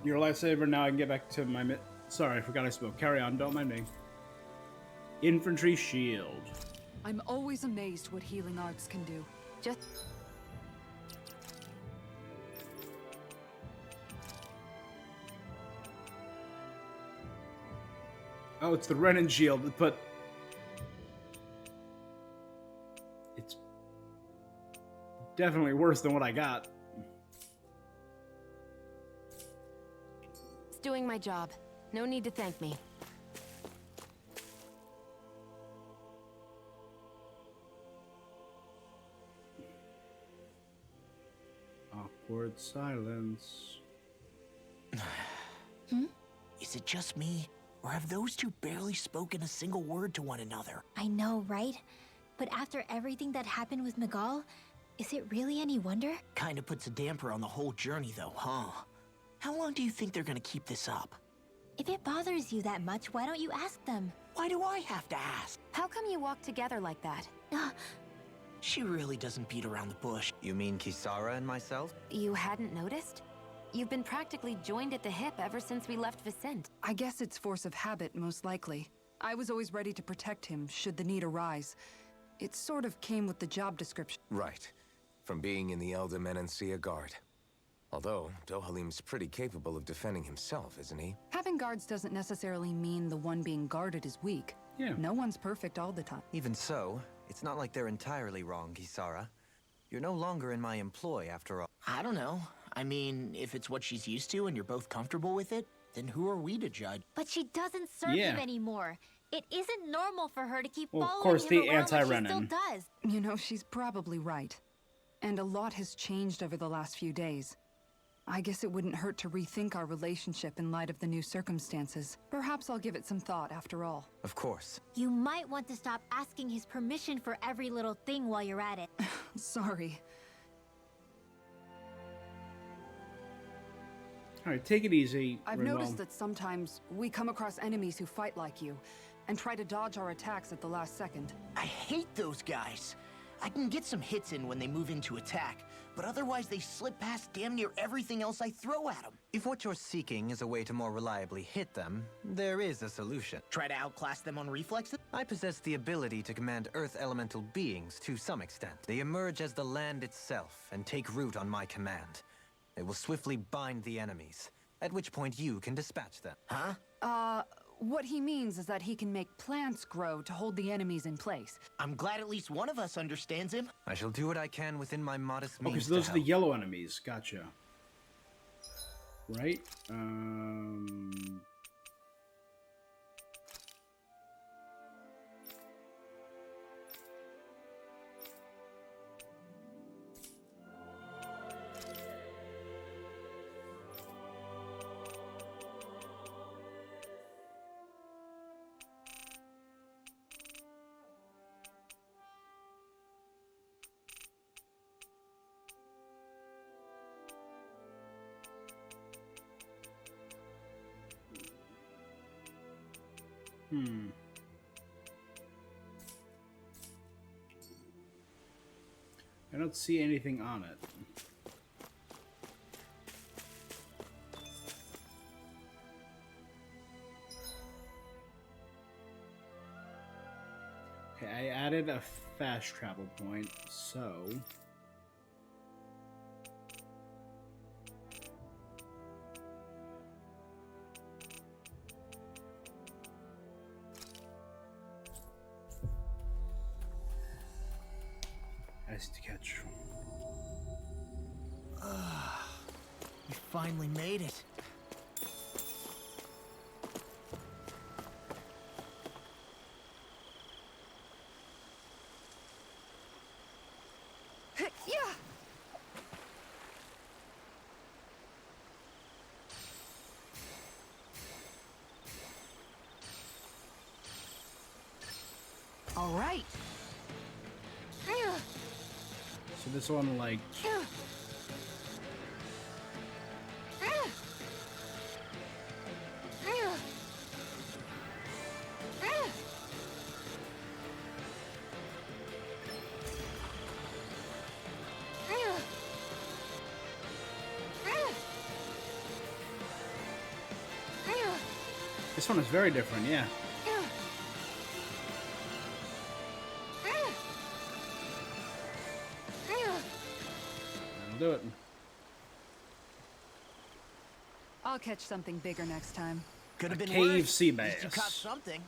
Your lifesaver, now I can get back to my... Sorry, I forgot I spoke. Carry on, don't mind me. Infantry shield. I'm always amazed what healing arts can do. Just Oh, it's the Renin shield, but... It's... definitely worse than what I got. doing my job. No need to thank me. Awkward silence. Is it just me? Or have those two barely spoken a single word to one another? I know, right? But after everything that happened with Miguel, is it really any wonder? Kinda puts a damper on the whole journey though, huh? How long do you think they're gonna keep this up? If it bothers you that much, why don't you ask them? Why do I have to ask? How come you walk together like that? She really doesn't beat around the bush. You mean Kisara and myself? You hadn't noticed? You've been practically joined at the hip ever since we left VIII. I guess it's force of habit, most likely. I was always ready to protect him, should the need arise. It sort of came with the job description. Right. From being in the Elder Menancia Guard. Although, Dohalim's pretty capable of defending himself, isn't he? Having guards doesn't necessarily mean the one being guarded is weak. Yeah. No one's perfect all the time. Even so, it's not like they're entirely wrong, Kisara. You're no longer in my employ, after all. I don't know. I mean, if it's what she's used to and you're both comfortable with it, then who are we to judge? But she doesn't serve Yeah. him anymore. It isn't normal for her to keep Well, of following course, him the around like she anti-Renin. still does. You know, she's probably right. And a lot has changed over the last few days. I guess it wouldn't hurt to rethink our relationship in light of the new circumstances. Perhaps I'll give it some thought after all. Of course. You might want to stop asking his permission for every little thing while you're at it. Sorry. All right, take it easy. I've Rinwell. noticed that sometimes we come across enemies who fight like you and try to dodge our attacks at the last second. I hate those guys. I can get some hits in when they move into attack, but otherwise they slip past damn near everything else I throw at them. If what you're seeking is a way to more reliably hit them, there is a solution. Try to outclass them on reflexes? I possess the ability to command Earth elemental beings to some extent. They emerge as the land itself and take root on my command. They will swiftly bind the enemies, at which point you can dispatch them. Huh? What he means is that he can make plants grow to hold the enemies in place. I'm glad at least one of us understands him. I shall do what I can within my modest means. Okay, so those to are the help. yellow enemies. Gotcha. Right? I don't see anything on it. Okay, I added a fast travel point, so... Nice to catch. We finally made it. Yeah! All right. So this one, like... This one is very different, yeah. That'll do it. I'll catch something bigger next time. Could have been cave worse. sea At least you bass. caught something.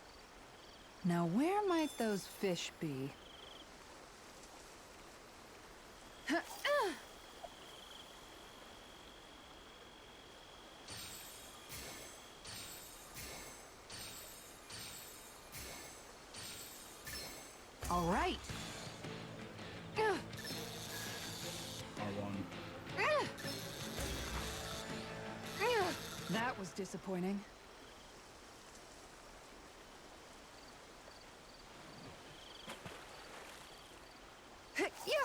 Now, where might those fish be? right. R1. That was disappointing. Yeah.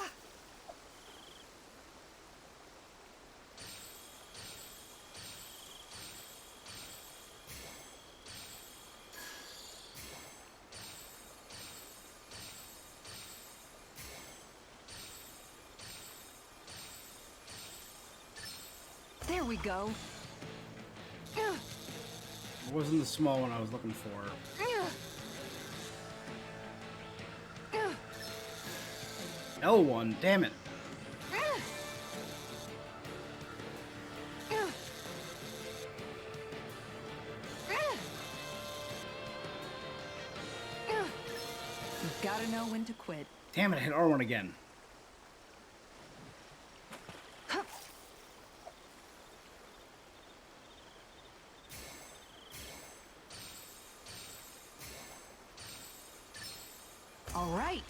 There we go. It wasn't the small one I was looking for. L1, damn it. You've gotta know when to quit. Damn it, I hit R1 again. All right.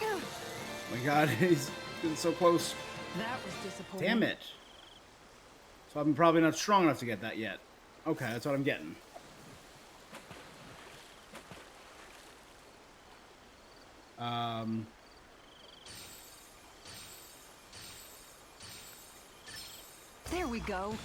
Oh my god, he's getting so close. That was disappointing. Damn it. So I'm probably not strong enough to get that yet. Okay, that's what I'm getting. There we go.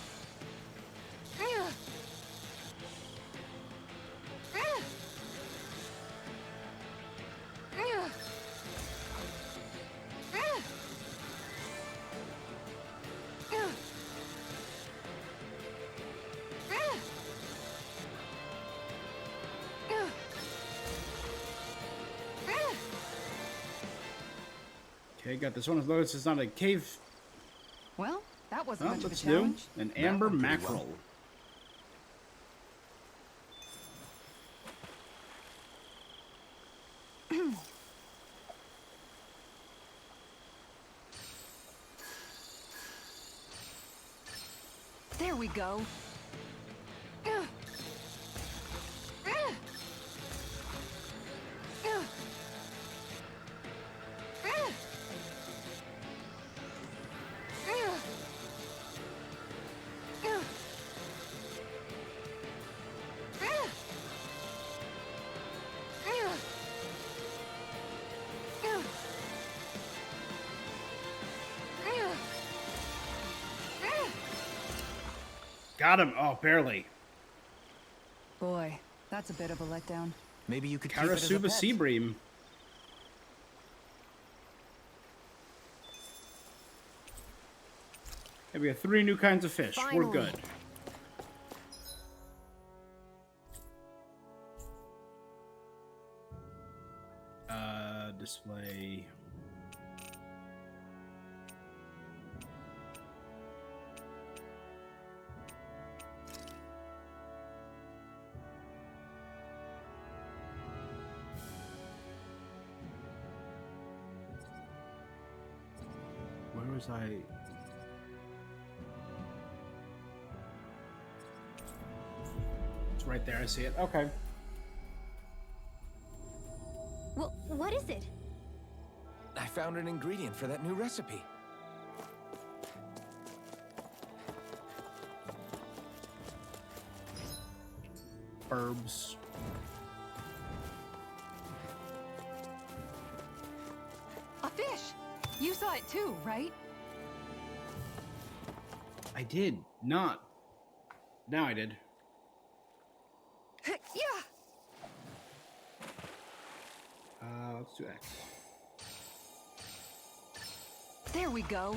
Okay, got this one. As long as it's not a cave. Well, that wasn't Oh, much of a let's do challenge. an amber went pretty mackerel. well. There we go. Got him. Oh, barely. Boy, that's a bit of a letdown. Maybe you could keep it as a Karasuba pet. Seabream. Okay, we have 3 new kinds of fish. We're Finally. good. Display. Where was I? It's right there. I see it. Okay. Well, what is it? I found an ingredient for that new recipe. Herbs. A fish! You saw it too, right? I did not. Now I did. Yeah! Let's do X. There we go.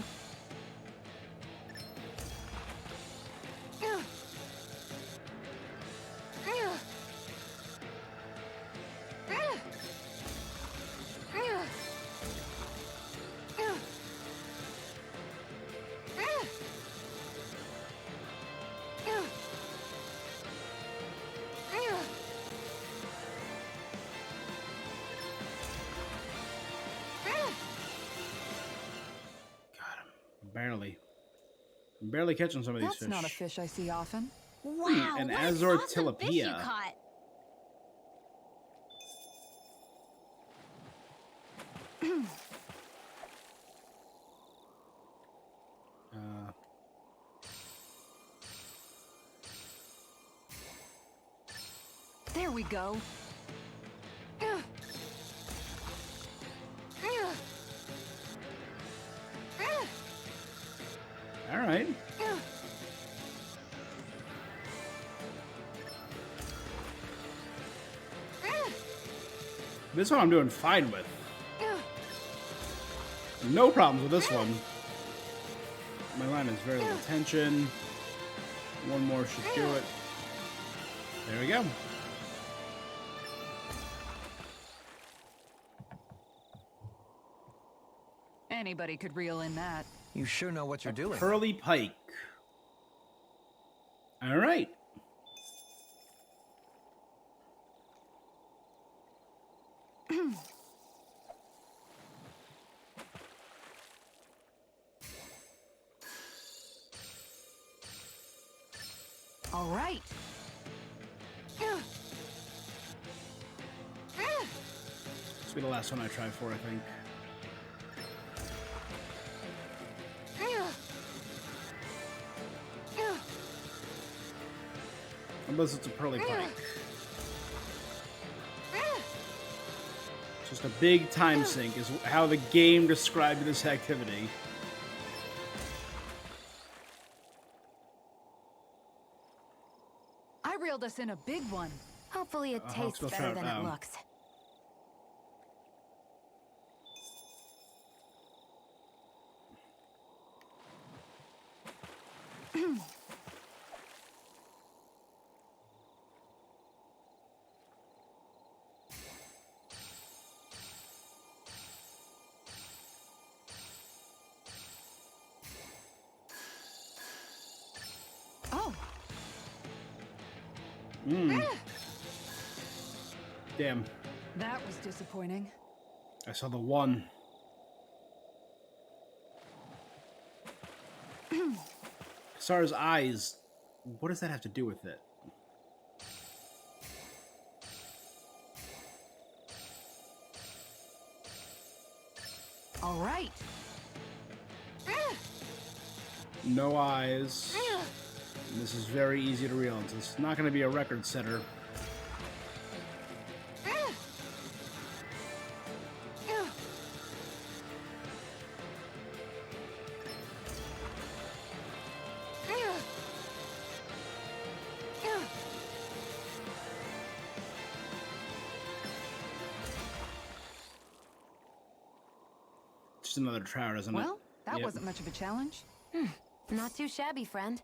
Barely. I'm barely catching some of these That's fish. not a fish I see often. Wow, an what an Azor awesome fish you tilapia. caught. There we go. All right. This one I'm doing fine with. No problems with this one. My line is very little tension. One more should do it. There we go. Anybody could reel in that. You sure know what you're doing. Pearly pike. All right. All right. This will be the last one I try for, I think. Unless it's a pearly pike. Just a big time sink is how the game described this activity. I reeled us in a big one. Hopefully it tastes still better trout than now. it looks. Oh, Damn. that was disappointing. I saw the one. Sarah's eyes. What does that have to do with it? All right. No eyes. And this is very easy to reel into. It's not going to be a record setter. Just another trout, isn't it? Well, that Yep. wasn't much of a challenge. Not too shabby, friend.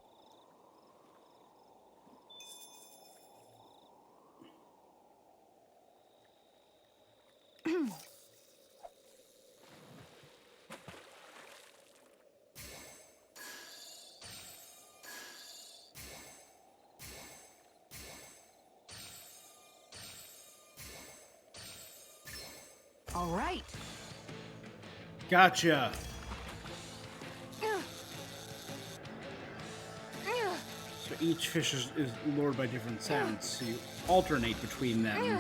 All right. Gotcha. So each fish is lured by different sounds, so you alternate between them.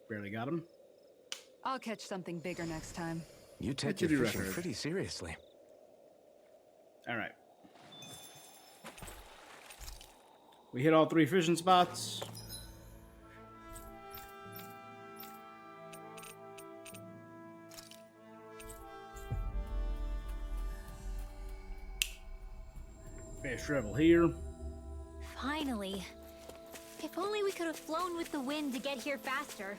Barely got him. I'll catch something bigger next time. You take That's your a fishing record. pretty seriously. All right. We hit all 3 fishing spots. Fish level here. Finally. If only we could have flown with the wind to get here faster.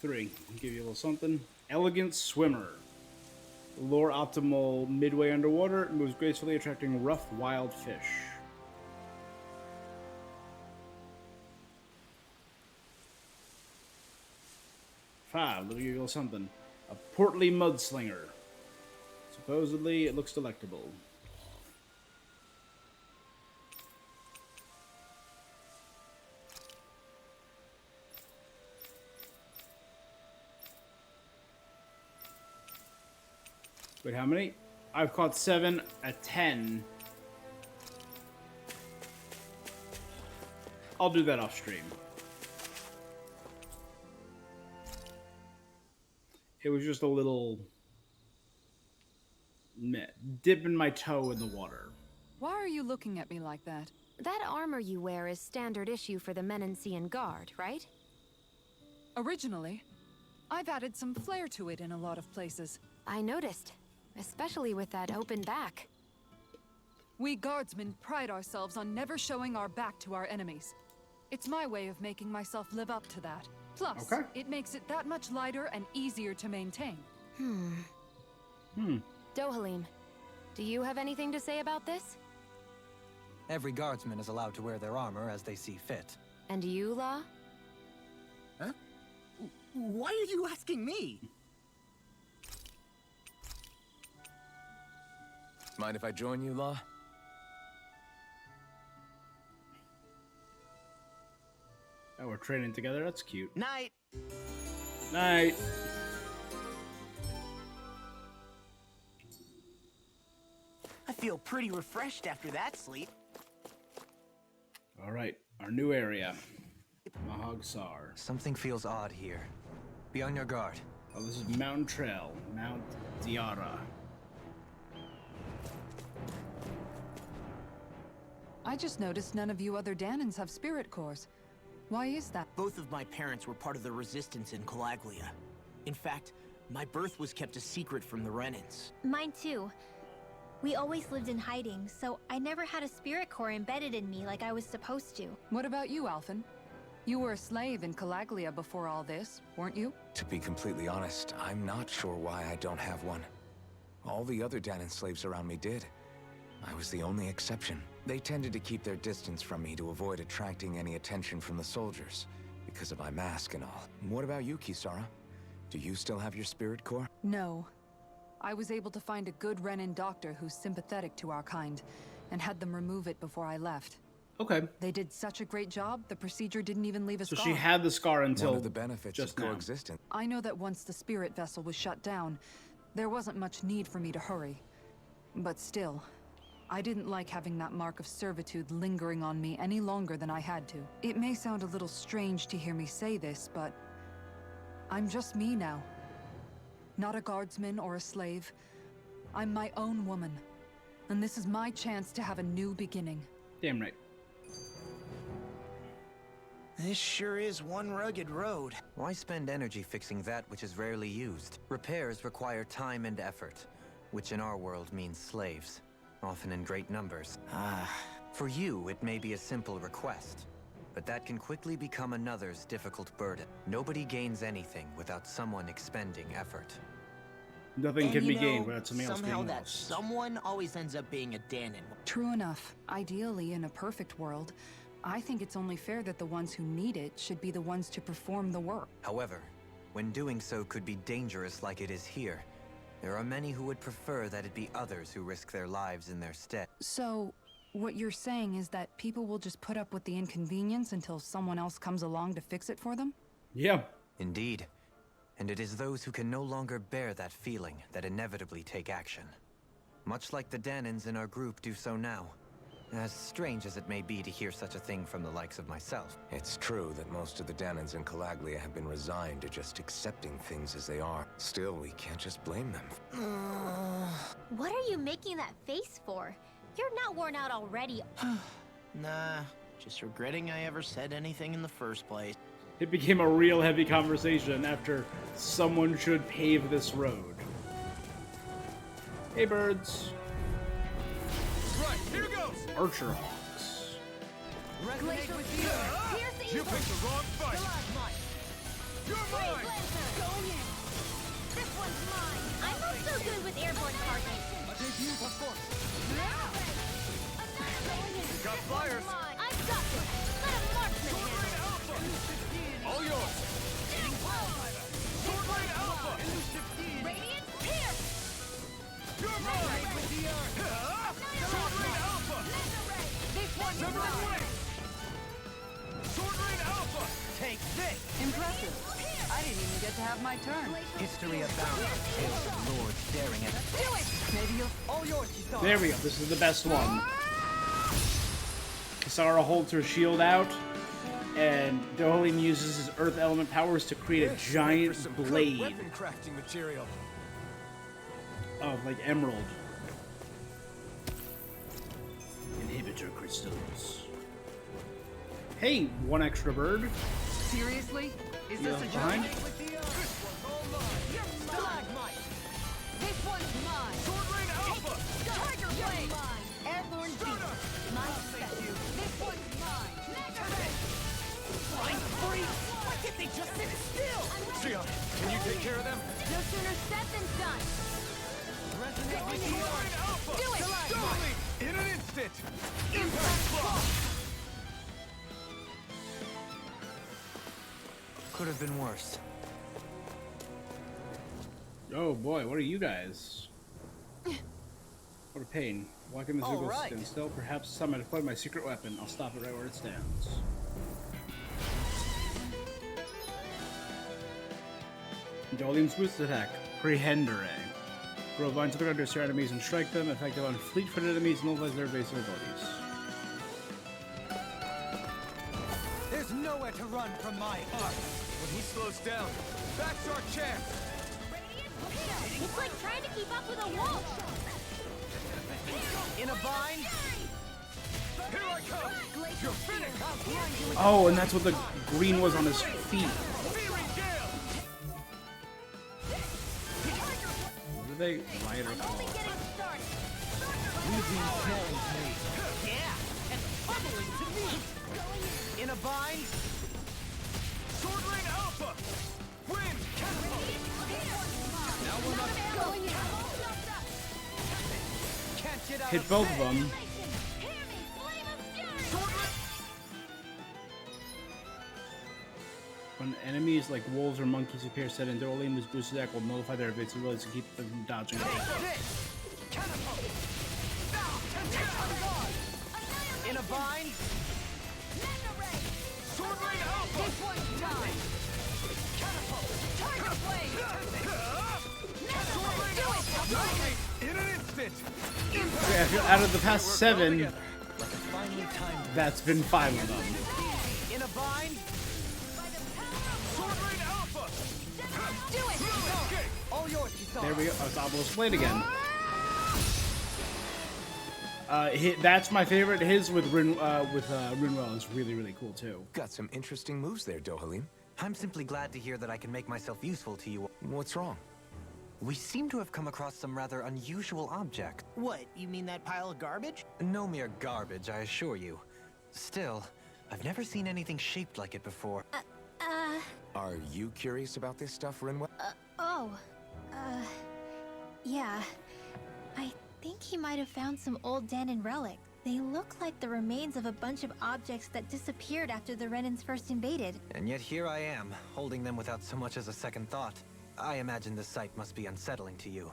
Three. I'll give you a little something. Elegant swimmer. Lure optimal midway underwater. Moves gracefully, attracting rough, wild fish. 5. Let me give you something. A portly mudslinger. Supposedly, it looks delectable. Wait, how many? I've caught 7 at 10. I'll do that off stream. It was just a little dipping my toe in the water. Why are you looking at me like that? That armor you wear is standard issue for the Menancian Guard, right? Originally, I've added some flair to it in a lot of places. I noticed, especially with that open back. We guardsmen pride ourselves on never showing our back to our enemies. It's my way of making myself live up to that. Plus, it makes it that much lighter and easier to maintain. Dohalim, do you have anything to say about this? Every guardsman is allowed to wear their armor as they see fit. And you, Law? Huh? Why are you asking me? Mind if I join you, Law? Oh, we're training together? That's cute. Night. Night. I feel pretty refreshed after that sleep. All right, our new area. Mahagsar. Something feels odd here. Be on your guard. Oh, this is Mountain Trail. Mount Diara. I just noticed none of you other Danans have spirit cores. Why is that? Both of my parents were part of the resistance in Calaglia. In fact, my birth was kept a secret from the Renans. Mine too. We always lived in hiding, so I never had a spirit core embedded in me like I was supposed to. What about you, Alphen? You were a slave in Calaglia before all this, weren't you? To be completely honest, I'm not sure why I don't have one. All the other Danan slaves around me did. I was the only exception. They tended to keep their distance from me to avoid attracting any attention from the soldiers, because of my mask and all. What about you, Kisara? Do you still have your spirit core? No. I was able to find a good Renan doctor who's sympathetic to our kind, and had them remove it before I left. Okay. They did such a great job, the procedure didn't even leave a scar. So she had the scar until one of the benefits just of now. coexistence. I know that once the spirit vessel was shut down, there wasn't much need for me to hurry. But still, I didn't like having that mark of servitude lingering on me any longer than I had to. It may sound a little strange to hear me say this, but I'm just me now. Not a guardsman or a slave. I'm my own woman. And this is my chance to have a new beginning. Damn right. This sure is one rugged road. Why spend energy fixing that which is rarely used? Repairs require time and effort, which in our world means slaves, often in great numbers. For you, it may be a simple request, but that can quickly become another's difficult burden. Nobody gains anything without someone expending effort. Nothing And can be you gained know, without something else somehow being that lost. someone always ends up being a Danan. True enough. Ideally, in a perfect world, I think it's only fair that the ones who need it should be the ones to perform the work. However, when doing so could be dangerous like it is here, there are many who would prefer that it be others who risk their lives in their stead. So, what you're saying is that people will just put up with the inconvenience until someone else comes along to fix it for them? Yeah. Indeed. And it is those who can no longer bear that feeling that inevitably take action. Much like the Danans in our group do so now. As strange as it may be to hear such a thing from the likes of myself. It's true that most of the Danans in Calaglia have been resigned to just accepting things as they are. Still, we can't just blame them. What are you making that face for? You're not worn out already. Nah, just regretting I ever said anything in the first place. It became a real heavy conversation after someone should pave this road. Hey, birds. Right, here goes! Archer hawks. Glacial Pierce You picked the wrong fight! You're mine! Going in! This one's mine! I'm not so good with airborne targets. Got flyers! I've got this. Let a marksman handle it. All yours! Alpha! Radiant, here! You're mine! Sword Rain Alpha! This one's Severed mine! Wing! Sword Rain Alpha! Take this! Impressive. I didn't even get to have my turn. History abounds with tales of lords daring at Do it! Maybe you'll... All yours, Kisara. There we go. This is the best one. Kisara holds her shield out, and Dohalim uses his earth element powers to create a giant blade Weapon crafting material. of like emerald. Inhibitor crystals. Hey, one extra bird. Seriously? Is You this a left joke? behind? Stalagmite! This one's mine! Sword Rain Alpha! Tiger Blade! Airborne Beast! My special! This one's mine! Mega Ray! Flying free! Why can't they just sit still? Sion, can you take care of them? No sooner said than done! Sword Rain Alpha! Do it! Starling! In an instant! Impact Block! Could have been worse. Oh boy, what are you guys? What a pain. Why can this All vehicle right. stand still? Perhaps some might deploy my secret weapon. I'll stop it right where it stands. Dohalim's boost attack. Prehendere. Grow vines to the ground to your enemies and strike them. Effective on fleet-footed enemies and nullifies their evasive abilities. There's nowhere to run from my art. When he slows down, that's our chance! It's like trying to keep up with a wolf. In a bind? Here I come! You're finished! Oh, and that's what the green was on his feet. Feeling Gale! What are they? Riot or Only claw? getting started! Yeah, and pummeling to me. In a bind? Sword Rain Alpha! Win! Catapult! Now we're not can't get out Hit of both of them. Hear me, Flame of Fury! When enemies like wolves or monkeys appear set in, Dohalim's boost attack will nullify their evasive abilities to keep them from dodging. In a bind? Mega Ray! Sword Rain Alpha! This one's mine! Tiger Blade! Mega Ray! Do it! In an instant! Yeah, out of the past 7, Like a finely timed that's been 5 of them. In a bind? Sword Rain Alpha! Do it! Okay! All yours, Kisara. There we go. Oh, it's Obelisk Blade again. That's my favorite. His with Rinwell is really, really cool too. Got some interesting moves there, Dohalim. I'm simply glad to hear that I can make myself useful to you. What's wrong? We seem to have come across some rather unusual object. What, you mean that pile of garbage? No mere garbage, I assure you. Still, I've never seen anything shaped like it before. Are you curious about this stuff, Rinwell? Yeah. I think he might have found some old Danon relics. They look like the remains of a bunch of objects that disappeared after the Renans first invaded. And yet here I am, holding them without so much as a second thought. I imagine the sight must be unsettling to you.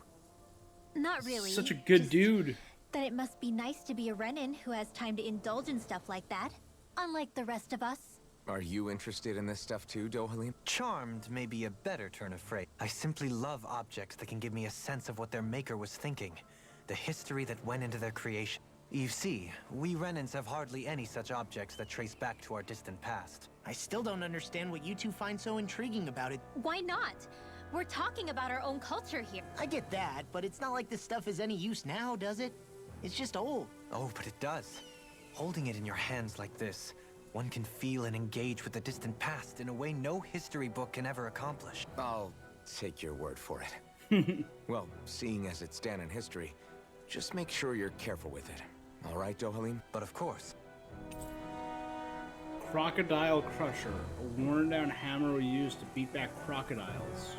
Not really. Such a good just dude. That it must be nice to be a Renan who has time to indulge in stuff like that. Unlike the rest of us. Are you interested in this stuff too, Dohalim? Charmed may be a better turn of phrase. I simply love objects that can give me a sense of what their maker was thinking. The history that went into their creation. You see, we Renans have hardly any such objects that trace back to our distant past. I still don't understand what you two find so intriguing about it. Why not? We're talking about our own culture here. I get that, but it's not like this stuff is any use now, does it? It's just old. Oh, but it does. Holding it in your hands like this, one can feel and engage with the distant past in a way no history book can ever accomplish. I'll take your word for it. Well, seeing as it's Danon history, just make sure you're careful with it. All right, Dohalim? But of course. Crocodile Crusher, a worn-down hammer we used to beat back crocodiles.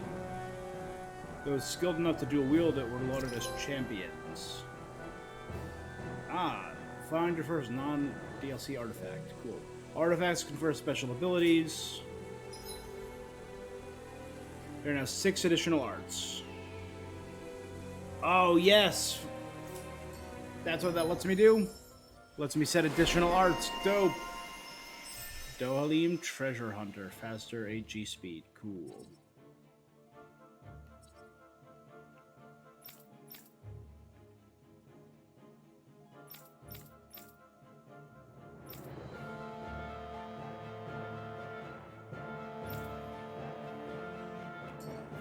Those skilled enough to dual wield it were lauded as champions. Find your first non-DLC artifact. Cool. Artifacts confer special abilities. There are now 6 additional arts. Oh, yes! That's what that lets me do? Lets me set additional arts. Dope! Dohalim Treasure Hunter. Faster AG speed. Cool.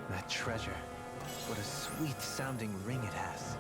That treasure. What a sweet-sounding ring it has.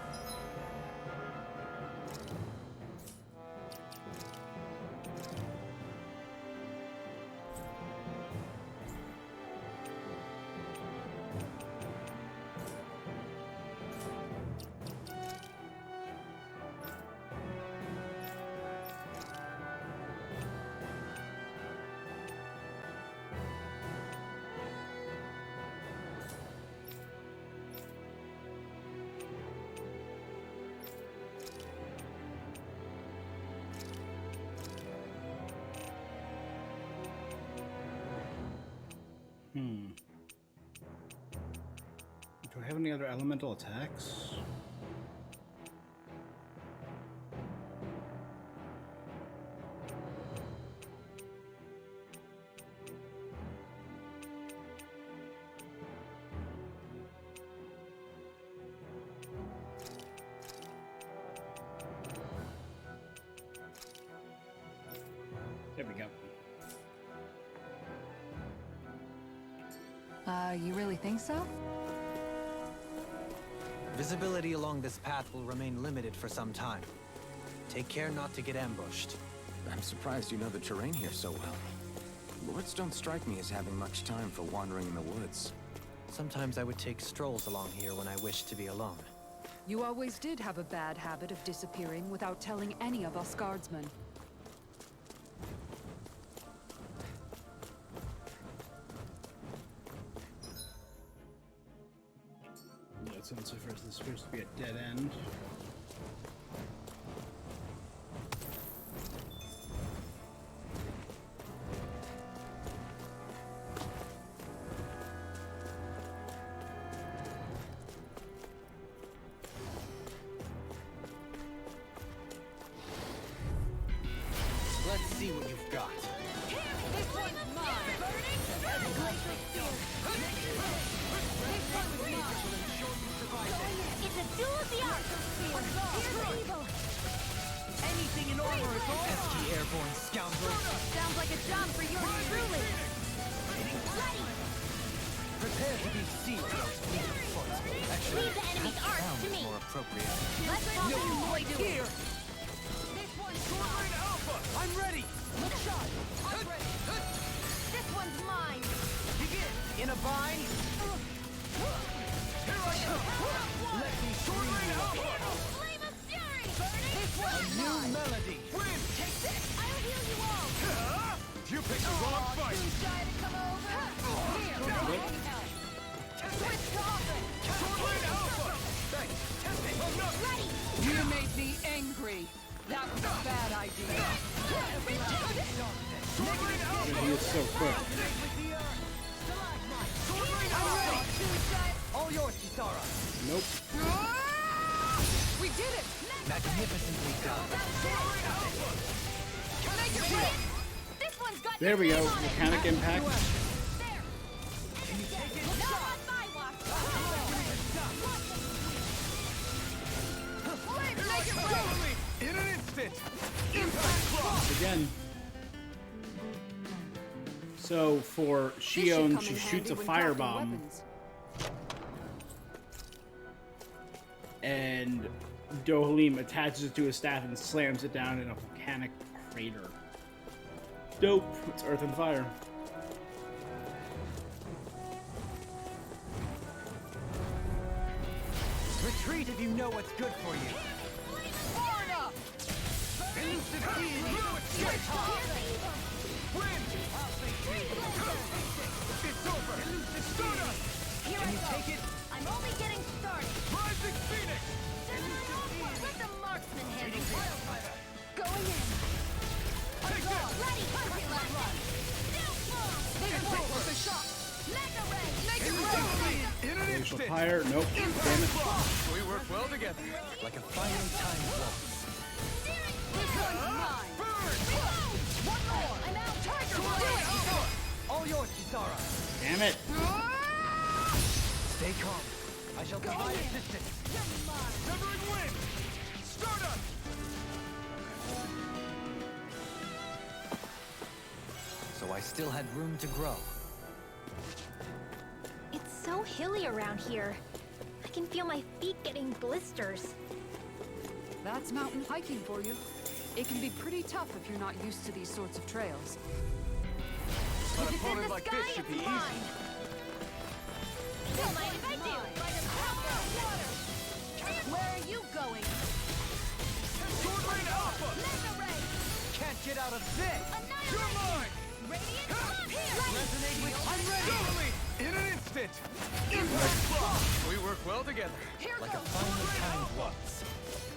Do I have any other elemental attacks? There we go. You really think so? Visibility along this path will remain limited for some time. Take care not to get ambushed. I'm surprised you know the terrain here so well. Lords don't strike me as having much time for wandering in the woods. Sometimes I would take strolls along here when I wished to be alone. You always did have a bad habit of disappearing without telling any of us guardsmen. Yeah, it sounds like this is supposed to be a dead end. Let's see what you've got. This one's mine. Glacial steel. This one's mine. It's a duel of the arts. Here's the evil. Anything in armor is all Pesky airborne scoundrel. Sounds like a job for yours truly. Ready. Prepare to be sealed. Actually, Leave the enemy's that arts sounds to me. more appropriate. Let's talk some boy doing. here. This one's Sword Alpha, I'm ready. Look shot. I'm ready. This one's mine. Begin. In a bind. Here I go. Let me sword Alpha. Flame of fury. This one's New mine. melody. Win. Take this. I'll heal you all. You picked the wrong fight. Too shy to come over. Here. Switch to offense. Sword Alpha. Thanks. Ready. You made me angry. That was a bad idea. Sword Alpha. He is so quick. All yours, Kisara. Nope. We did it! Magnificently done. This one's got There we your go. name on it. Mechanic impact. There. Not on my watch. Make it rain. In an instant. Impact cross. Again. So for This should Shion, come she in shoots handy a when firebomb, crafting weapons. and Dohalim attaches it to his staff and slams it down in a volcanic crater. Dope. It's earth and fire. Retreat if you know what's good for you. Elusive deity. Switch to win. It's over. Elusive Soda. Here I Can you go. take it? I'm only getting started. Rising Phoenix. Let the marksman handle it. Wildfire. Going in. Take this. Ready. Still full. This was a shot! Mega ray. Make it Elusive rain! fire. Nope. Damn it. We work well together. Like a finely timed waltz. This one's mine. One more. I'm out. Tiger Blade. All yours, Kisara. Damn it. Stay calm. I shall provide assistance. Severing wind! Stardust! So I still had room to grow. It's so hilly around here. I can feel my feet getting blisters. That's mountain hiking for you. It can be pretty tough if you're not used to these sorts of trails. An opponent like this should be easy. Don't mind if I do. By the power of water. Where are you going? Sword Rain Alpha! Mega Ray. Can't get out of this! You're mine! Radiant Blood. Here. Resonate with... I'm ready! Totally! In an instant! Impact block! We work well together. Here Like a goes. finely timed waltz.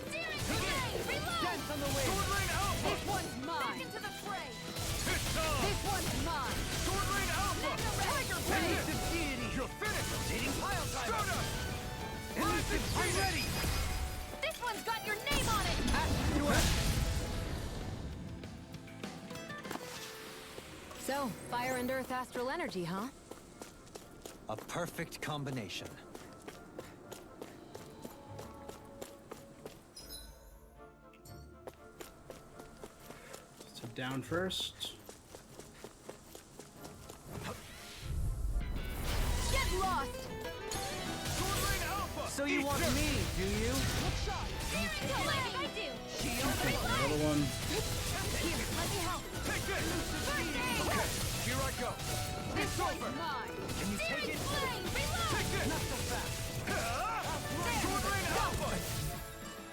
Reload. Dance on the wind! Sword Rain Alpha! This one's Back mine. into the fray. It's time! This one's mine. Sword Rain Alpha! Tiger Blade. Elusive deity! You're finished! Rotating pile driver! Stardust! Elusive I'm ready! This one's got your name on it. So, fire and earth astral energy, huh? A perfect combination. So down first. Get lost. Sword Rain Alpha! So you want me, do you? Don't mind if I do. Another one. Here, let me help. Take this! Okay, here I go! This one's mine. Can you take it? Flame. Reload. Take this! Not so fast. Sword Rain Alpha!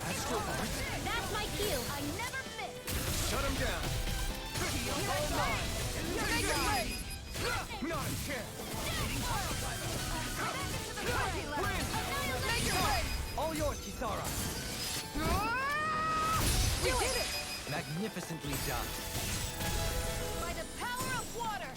Astral Bars. That's my cue. I never miss. Shut him down! Not a chance! All yours, Kisara. We did it. Magnificently done. By the power of water.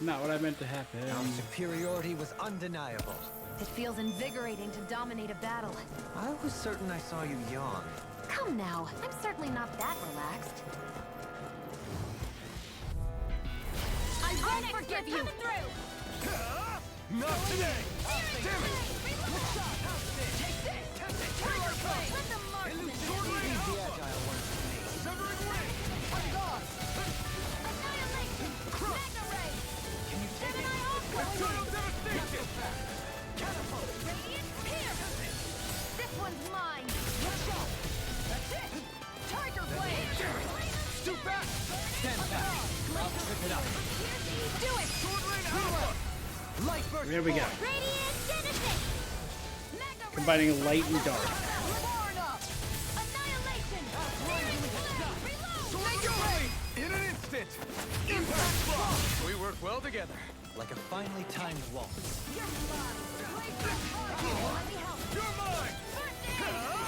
Not what I meant to happen. Our superiority was undeniable. It feels invigorating to dominate a battle. I was certain I saw you yawn. Come now, I'm certainly not that relaxed. I won't forgive you. Coming through. Not today! Damn it! Tiger Blade. Let the marksman. Sword Rain The Alpha! agile ones to me. Severing wind! Annihilation. Mega Ray. Can you take it? Eternal devastation! Radiant Pierce. This one's mine. That's it. Tiger Blade. Too fast! Stand back. I'll trip it up. Do it. Sword Rain Alpha! Light burst. There we go. Radiant Genesis. Mega Ray. Combining light and dark. Born up. Annihilation. Reload. Sword Rain! In an instant! Impact block! We work well together. Like a finely timed waltz. You're mine. Let me help. You're mine!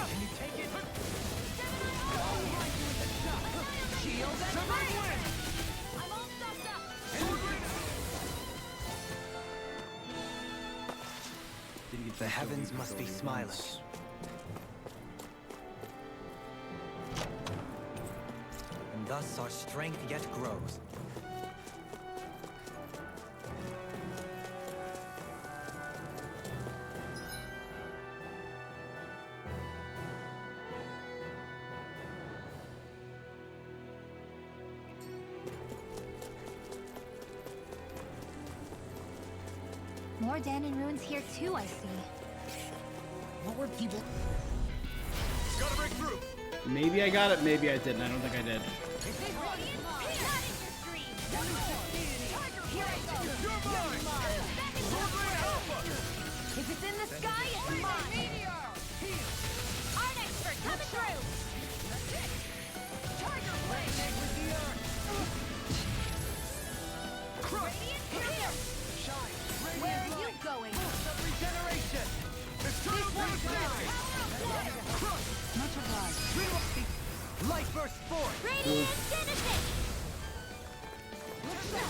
Can you take it? Shield and Severing wind! I'm all stocked up. Sword Rain The heavens must be smiling. And thus our strength yet grows. More Danon ruins here too, I see. What were people... Gotta break through! Maybe I got it, maybe I didn't. I don't think I did. You're mine! Sword Rain Alpha! If it's in the sky, it's mine. Art expert coming through. Tiger Blade. Radiant Pierce. Where are you going? Regeneration! Eternal devastation! Much obliged. Light burst forth! Radiant Genesis.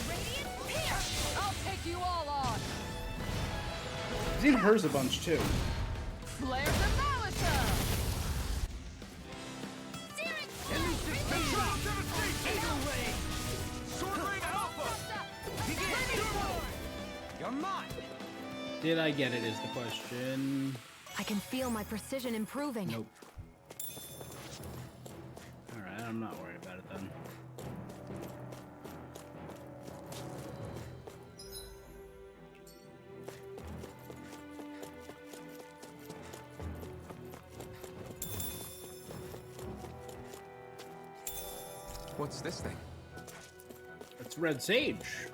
Radiant Pierce. I'll take you all on. He's eating hers a bunch too. Flare the Malisa! You're mine! Did I get it is the question. I can feel my precision improving. Nope. Alright, I'm not worried about it then. What's this thing? It's Red Sage.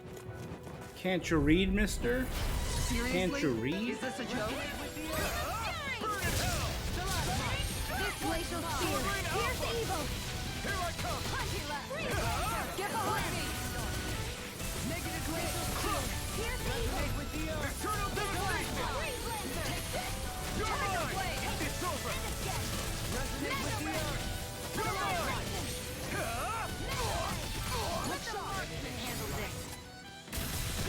Can't you read, mister? Seriously? Can't you read? Is this a joke? This glacial spear. Here's evil. Here I come! Get behind me. Negative Glacial spear. Here's evil. with the Eternal Devastation! Freeze Lancer. You're Tiger mine! Blade. It's over! Resonate with the earth! You're mine! Let the marksman handle this.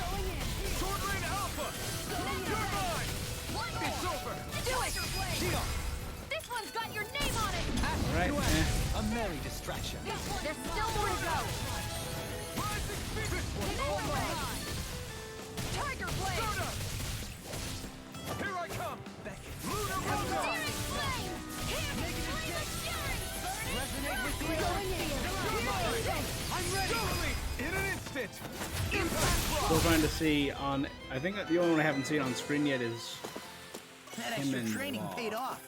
Going in. Sword Rain Alpha! You're mine! One more. It's over! Do it. This one's got your name on it. Right? Eh. A merry distraction. There's still more to go. Rising Phoenix! Tiger Blade. Here I come! Lunar Roadrunner! Searing flame. Here, flame of fury. Resonate with the Going in. I'm ready! Totally! In an instant! Impact Still block! trying to see on. I think that the only one I haven't seen on screen yet is That him extra and training Law. paid off.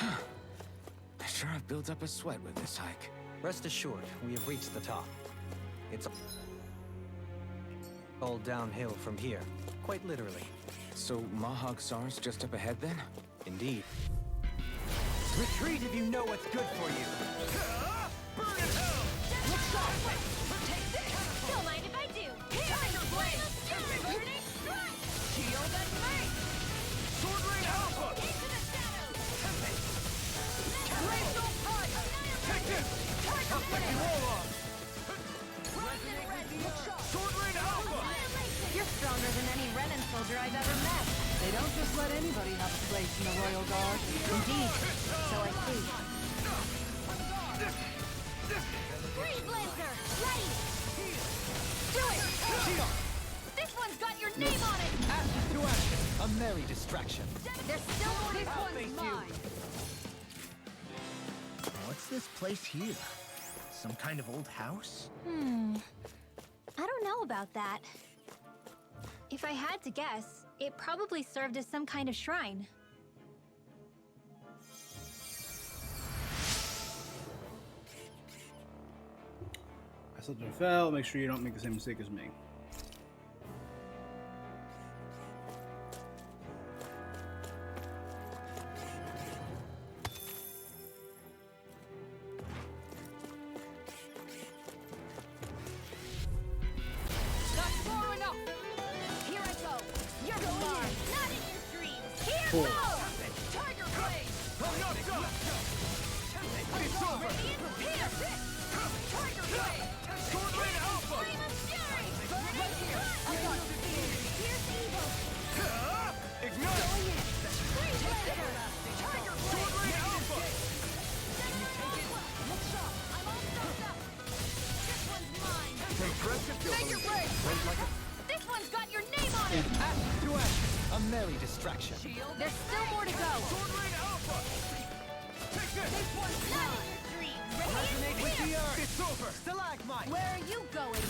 I sure have built up a sweat with this hike. Rest assured, we have reached the top. It's all downhill from here, quite literally. So Mahag Sar's just up ahead then? Indeed. Retreat if you know what's good for you. Burn in hell! Don't mind if I do. Tiger Blade. Burning strike. Shield and mace. Sword Rain Alpha! Into the shadows. Glacial Tide! Take this! Tiger Blade. Roll on! Resonate with the earth. Sword Rain Alpha! You're stronger than any Renan soldier I've ever met. They don't just let anybody have a place in the Royal Guard. Indeed. So I see. Freeze Lancer. Ready. Do it. This one's got your name on it. Ashes to ashes. A merry distraction. There's still more to go. This one's mine. What's this place here? Some kind of old house? I don't know about that. If I had to guess, it probably served as some kind of shrine. I slipped and fell. Make sure you don't make the same mistake as me. That's far enough. Here I go. You're mine. Not in your dreams. Here Cool. goes. Tiger Blade. I'm not done! It's over! Radiant Pierce. Tiger Blade. Sword Rain Alpha! Flame of fury. Burning strike. I got speed. Here's evil. Ignite! Freeze Lancer. Tiger Blade. Sword Rain Alpha! I'm all stuffed up. This one's mine. Impressive, Tiger Blade. This one's got your name on it. Ashes to ashes. A merry distraction. There's still more to go. Sword Rain Alpha! Take this! This one's not in your dreams. Resonate with the earth. It's over! Stalagmite. Where are you going?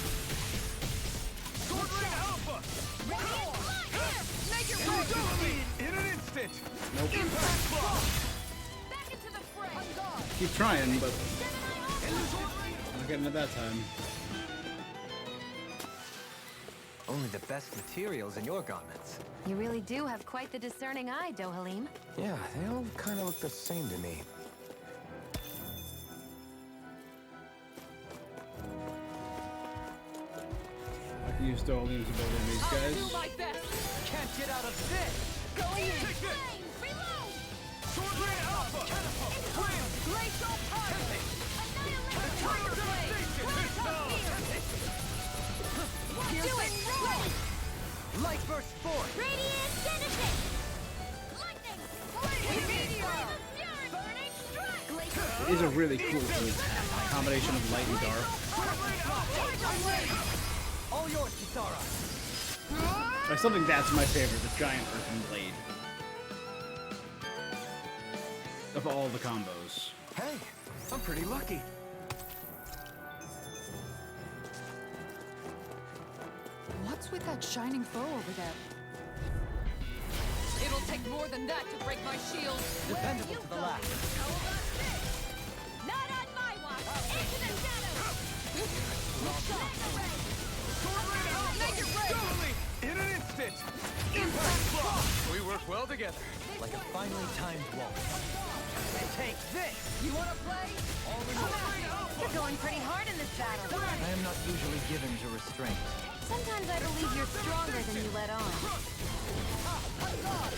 Sword Rain Alpha! Radiant Here! Make your way! Totally! In an instant! Nope. Impact block! Back into the fray! Keep trying, but Sword Rain! not getting it that time. Only the best materials in your garments. You really do have quite the discerning eye, Dohalim. Yeah, they all kind of look the same to me. I can use Dohalim's ability on these I'll do guys. my best. Can't get out of this. Going in! Take this! Reload! Sword Rain Alpha! Flame! Glacial Tide! Annihilate! Tiger Blade! Devastation! It's now! Do it! Roll! Light burst forth! Radiant Genesis! Lightning! Meteor! Fury! Burning Strike! It is a really cool team. Combination of light and dark. All yours, Kisara! I still think that's my favorite, the giant earthen blade. Of all the combos. Hey, I'm pretty lucky. What's with that shining foe over there? It'll take more than that to break my shield. Dependable to the last. How about this? Not on my watch! Into the shadows! Make it rain! Totally! In an instant! Impact block! We work well together. Like a finely timed waltz. Take this! You wanna play? You're going pretty hard in this battle. I am not usually given to restraint. Sometimes I believe you're stronger than you let on.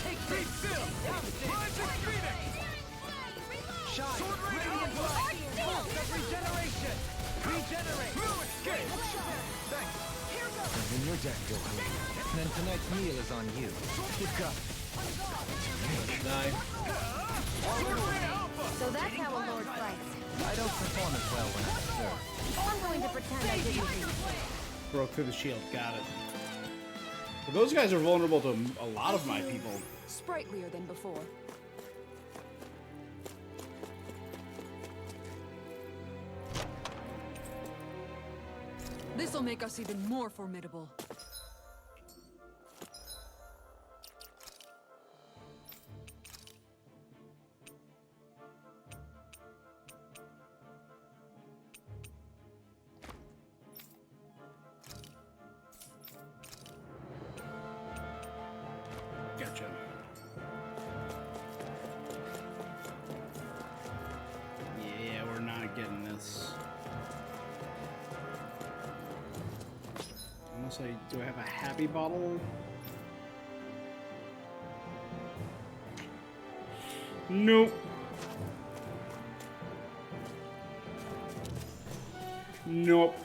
Take this! Still! Rise and Phoenix! Shine! Sword Rain Radiant Alpha! light! Pulse of regeneration! Regenerate! No escape! Thanks. As in your deck, Goku. Then tonight's meal is on you. Keep up. Die. Sword Rain Alpha! So that's how a lord fights. I don't perform as well when I'm served. I'm going to pretend I didn't hear. Broke through the shield. Got it. But those guys are vulnerable to a lot of my people. Sprightlier than before. This'll make us even more formidable. Gotcha. Yeah, we're not getting this. Unless do I have a happy bottle? Nope. Nope.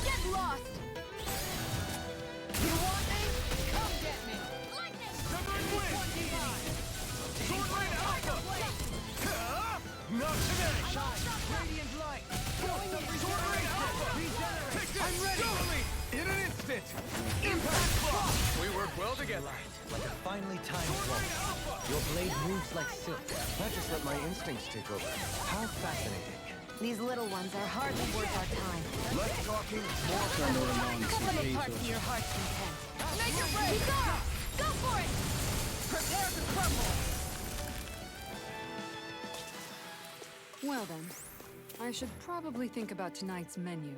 Get lost! You want me? Come get me! Lightning! Severing Wind! Sword Rain Alpha! Not today! Radiant light! Pulse of Sword Rain Alpha! regeneration! Take this! I'm ready! Totally! In an instant! Impact block! We work well together. Like a finely timed waltz. Your blade moves like silk. I just let my instincts take over. How fascinating. These little ones are hardly worth our time. Less talking, more Trying to run on Cut them CP, apart so to your heart's content. Make it rain! Kisara! Go for it! Prepare to crumble! Well then, I should probably think about tonight's menu.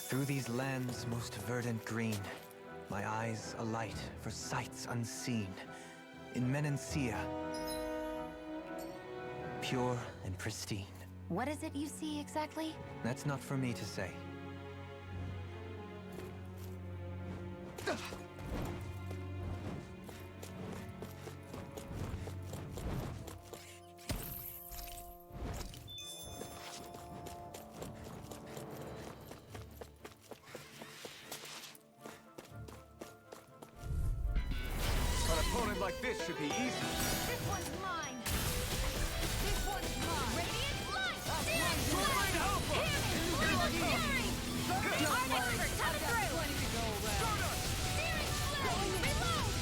Through these lands most verdant green, my eyes alight for sights unseen. In Menancia, pure and pristine. What is it you see exactly? That's not for me to say. An opponent like this should be easy. This one's mine! This one's mine! Radiant light! Sword Rain Alpha! I'm expert! Come through! Searing flame! Reload!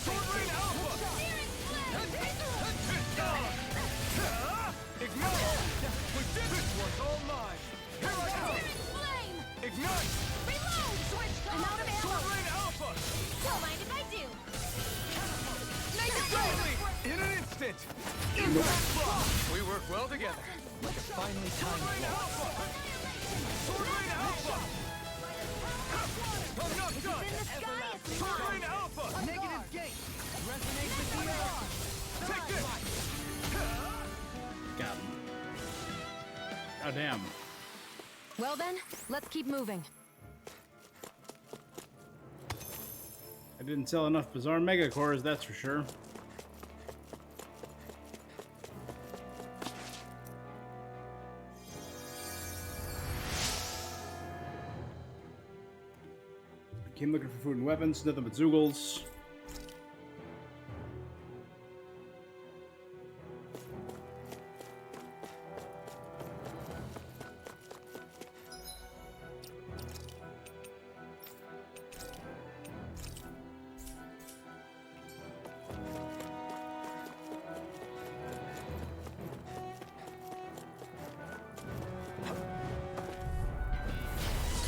Sword Rain Alpha! Searing flame! Ignite! This one's all mine! Here I go! Searing flame! Ignite! Reload! Switch! I'm out of ammo! Sword Rain Alpha! Don't mind if I do! Totally! We work well together. Like a finely timed blow. Sword Rain Alpha! I'm not done! In the sky, it's Sword mine. Rain Alpha! Negative gate. Resonate with the earth! Take this! Got him. Oh, damn. Well then, let's keep moving. I didn't sell enough Bizarre Mega Cores, that's for sure. Came looking for food and weapons, nothing but Zoogles.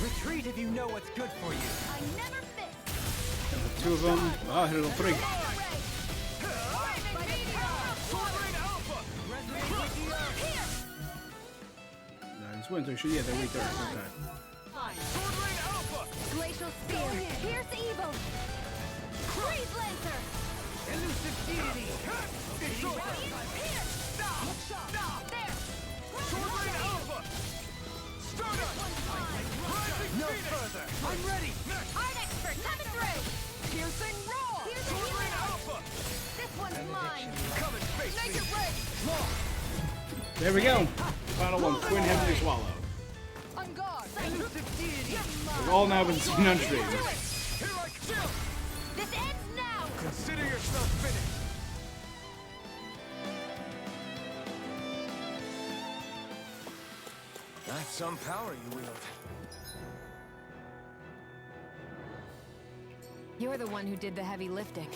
Retreat if you know what's good for you. I never miss. Two of them. Oh, hit it three. Sword Rain Alpha! Resonate with the earth! Nice wins. Actually, yeah, they're weak there. Okay. Sword Rain Alpha! Glacial spear. Pierce evil. Freeze lancer. Elusive deity! It's over! Pierce. Stop. There. Sword Rain Alpha! Stardust! Rising No Phoenix! further. I'm ready. Art expert coming through. Piercing roar! Sword Rain Alpha! This one's mine. Come and face me! Make it rain. There we go. Final one. Twin Heavenly Swallow. On guard! Elusive deity! They've all now been seen on stream. Here like chill! This ends now. Consider yourself finished! That's some power you wield. You're the one who did the heavy lifting.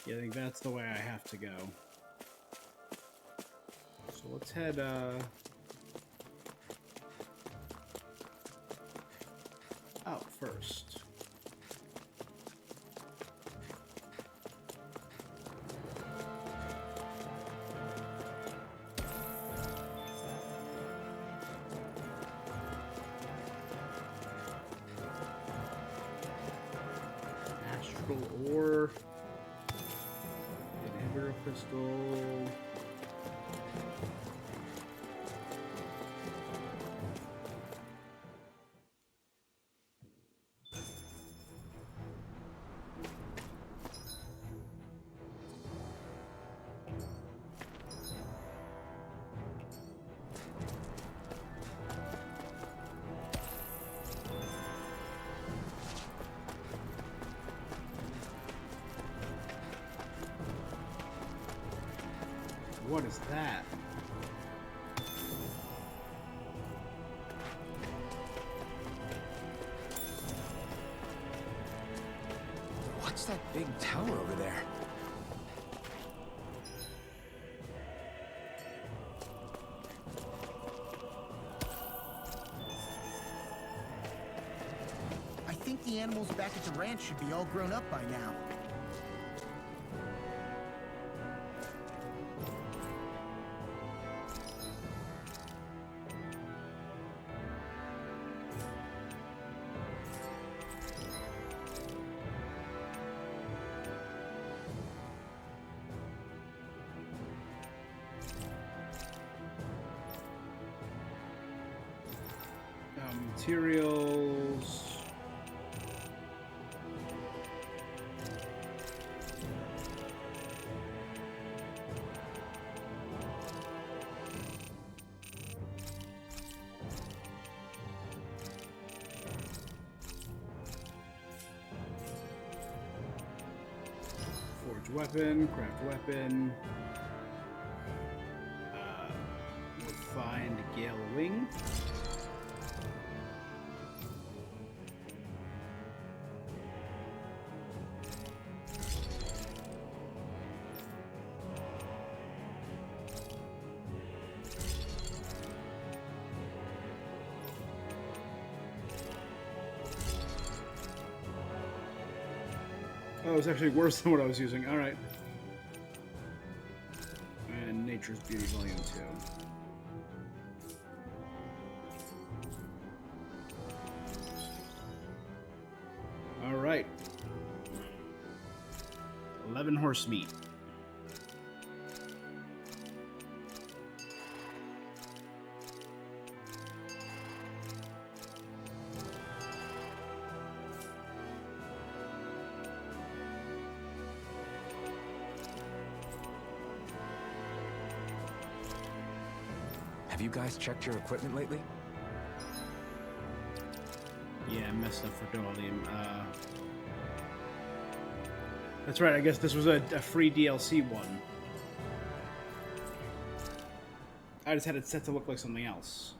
Yeah, I think that's the way I have to go. So let's head, out first. Astral ore. Inhibitor crystal. What is that? What's that big tower over there? I think the animals back at the ranch should be all grown up by now. Materials. Forge weapon, craft weapon. Refined Gale Wing. Oh, it was actually worse than what I was using. All right. And Nature's Beauty Volume 2. All right. 11 horse meat. Have you guys checked your equipment lately? Yeah, I messed up for Dolium. That's right, I guess this was a free DLC one. I just had it set to look like something else.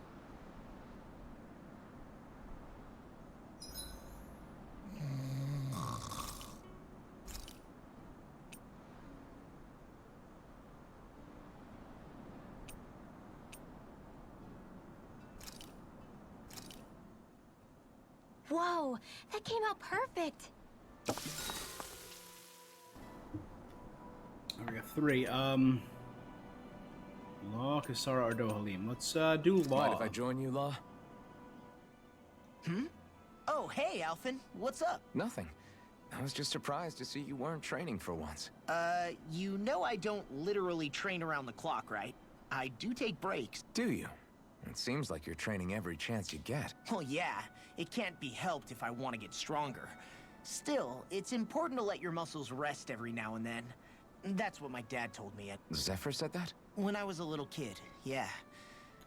Whoa, that came out perfect. We got 3. Law, Kasara, or Dohalim. Let's do Law. Mind if I join you, Law? Oh, hey, Alphen. What's up? Nothing. I was just surprised to see you weren't training for once. You know I don't literally train around the clock, right? I do take breaks. Do you? It seems like you're training every chance you get. Well, yeah, it can't be helped if I want to get stronger. Still, it's important to let your muscles rest every now and then. That's what my dad told me Zephyr said that? when I was a little kid, yeah.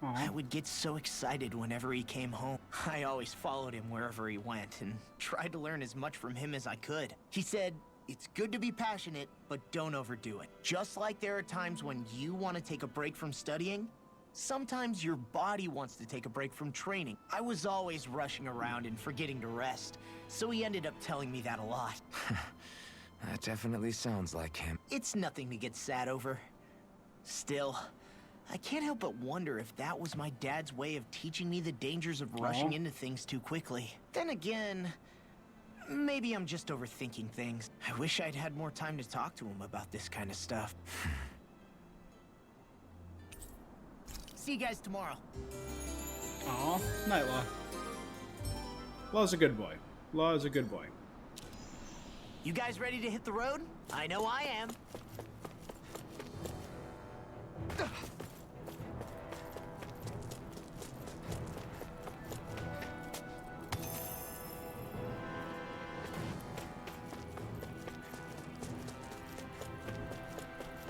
Aww. I would get so excited whenever he came home. I always followed him wherever he went and tried to learn as much from him as I could. He said, it's good to be passionate, but don't overdo it. Just like there are times when you want to take a break from studying, sometimes your body wants to take a break from training. I was always rushing around and forgetting to rest, so he ended up telling me that a lot. That definitely sounds like him. It's nothing to get sad over. Still, I can't help but wonder if that was my dad's way of teaching me the dangers of rushing into things too quickly. Then again, maybe I'm just overthinking things. I wish I'd had more time to talk to him about this kind of stuff. See you guys tomorrow. Aw, Night Law. Law's a good boy. Law is a good boy. You guys ready to hit the road? I know I am.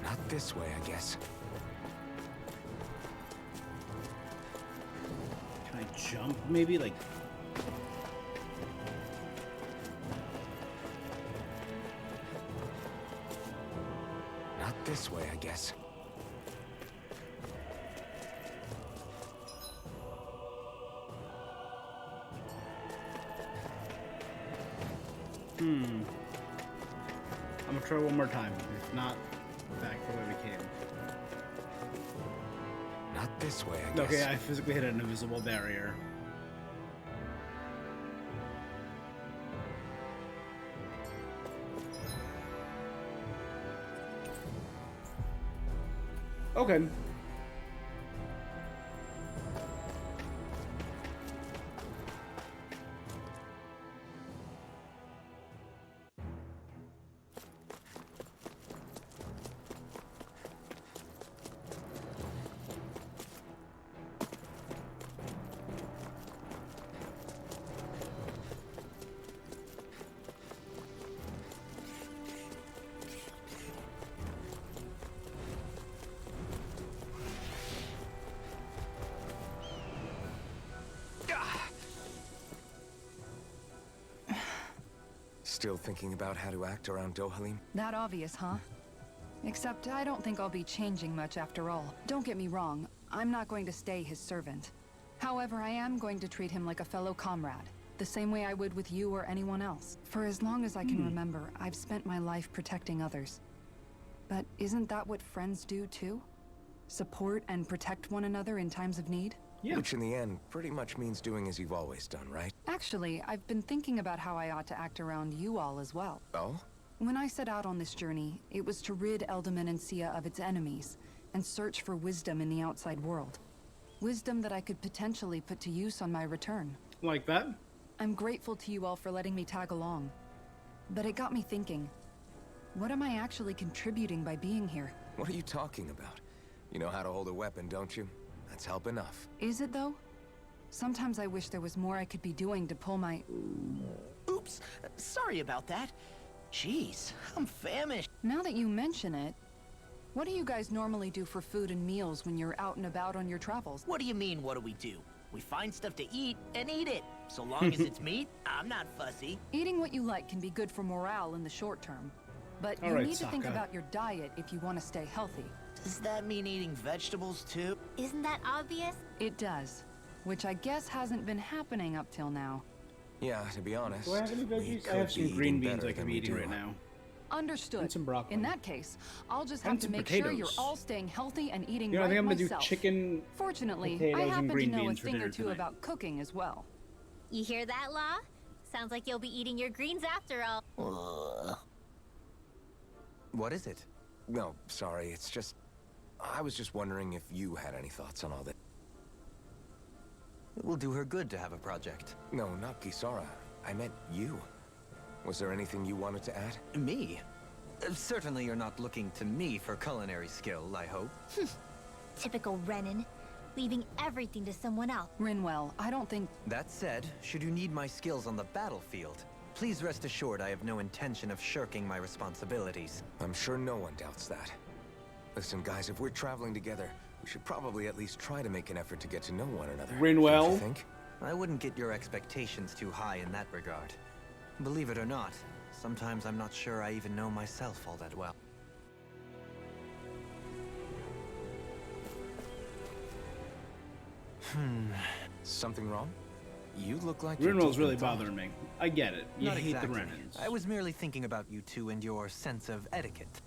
Not this way, I guess. Can I jump, maybe? Like... Not this way, I guess. I'm gonna try one more time. If not, back the way we came. Not this way, I guess. Okay, I physically hit an invisible barrier. Okay. Still thinking about how to act around Dohalim? That obvious, huh? Except I don't think I'll be changing much after all. Don't get me wrong, I'm not going to stay his servant. However, I am going to treat him like a fellow comrade, the same way I would with you or anyone else. For as long as I can remember, I've spent my life protecting others. But isn't that what friends do too? Support and protect one another in times of need? Yeah. Which in the end pretty much means doing as you've always done, right? Actually, I've been thinking about how I ought to act around you all as well. Oh? When I set out on this journey, it was to rid Eldomenencia of its enemies and search for wisdom in the outside world. Wisdom that I could potentially put to use on my return. Like that? I'm grateful to you all for letting me tag along. But it got me thinking, what am I actually contributing by being here? What are you talking about? You know how to hold a weapon, don't you? That's help enough. Is it though? Sometimes I wish there was more I could be doing to pull my... Oops, sorry about that. Jeez, I'm famished. Now that you mention it, what do you guys normally do for food and meals when you're out and about on your travels? What do you mean, what do we do? We find stuff to eat and eat it. So long as it's meat, I'm not fussy. Eating what you like can be good for morale in the short term. But you Alright, need to think Sokka. about your diet if you want to stay healthy. Does that mean eating vegetables too? Isn't that obvious? It does. Which I guess hasn't been happening up till now. Yeah, to be honest, Do I have any we veggies? I could have some be green eating beans better I can than be we eating do. right now. Understood. And some broccoli. In that case, I'll just And have to some make sure you're potatoes. all staying healthy and eating You know, I right think I'm gonna myself. do chicken, Fortunately, potatoes, I and happen to green know a beans for thing or dinner two tonight. about cooking as well. You hear that, Law? Sounds like you'll be eating your greens after all. What is it? No, sorry, it's just... I was just wondering if you had any thoughts on all that. It will do her good to have a project. No, not Kisara. I meant you. Was there anything you wanted to add? Me? Certainly you're not looking to me for culinary skill, I hope. Typical Renan. Leaving everything to someone else. Rinwell, I don't think... That said, should you need my skills on the battlefield, please rest assured I have no intention of shirking my responsibilities. I'm sure no one doubts that. Listen, guys, if we're traveling together, we should probably at least try to make an effort to get to know one another. Rinwell? Don't you think? I wouldn't get your expectations too high in that regard. Believe it or not, sometimes I'm not sure I even know myself all that well. Something wrong? You look like you're Rinwell's deep really in thought. bothering me. I get it. You Not hate exactly. the Renans. I was merely thinking about you two and your sense of etiquette.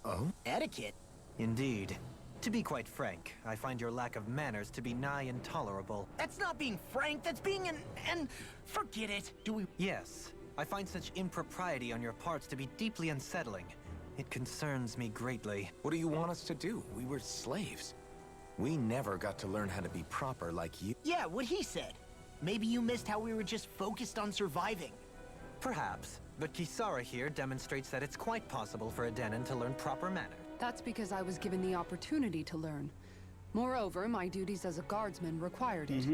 Oh? Etiquette? Indeed. To be quite frank, I find your lack of manners to be nigh intolerable. That's not being frank, that's being an... Forget it. Do we... Yes, I find such impropriety on your parts to be deeply unsettling. It concerns me greatly. What do you want us to do? We were slaves. We never got to learn how to be proper like you. Yeah, what he said. Maybe you missed how we were just focused on surviving. Perhaps, but Kisara here demonstrates that it's quite possible for a Denon to learn proper manner. That's because I was given the opportunity to learn. Moreover, my duties as a guardsman required it.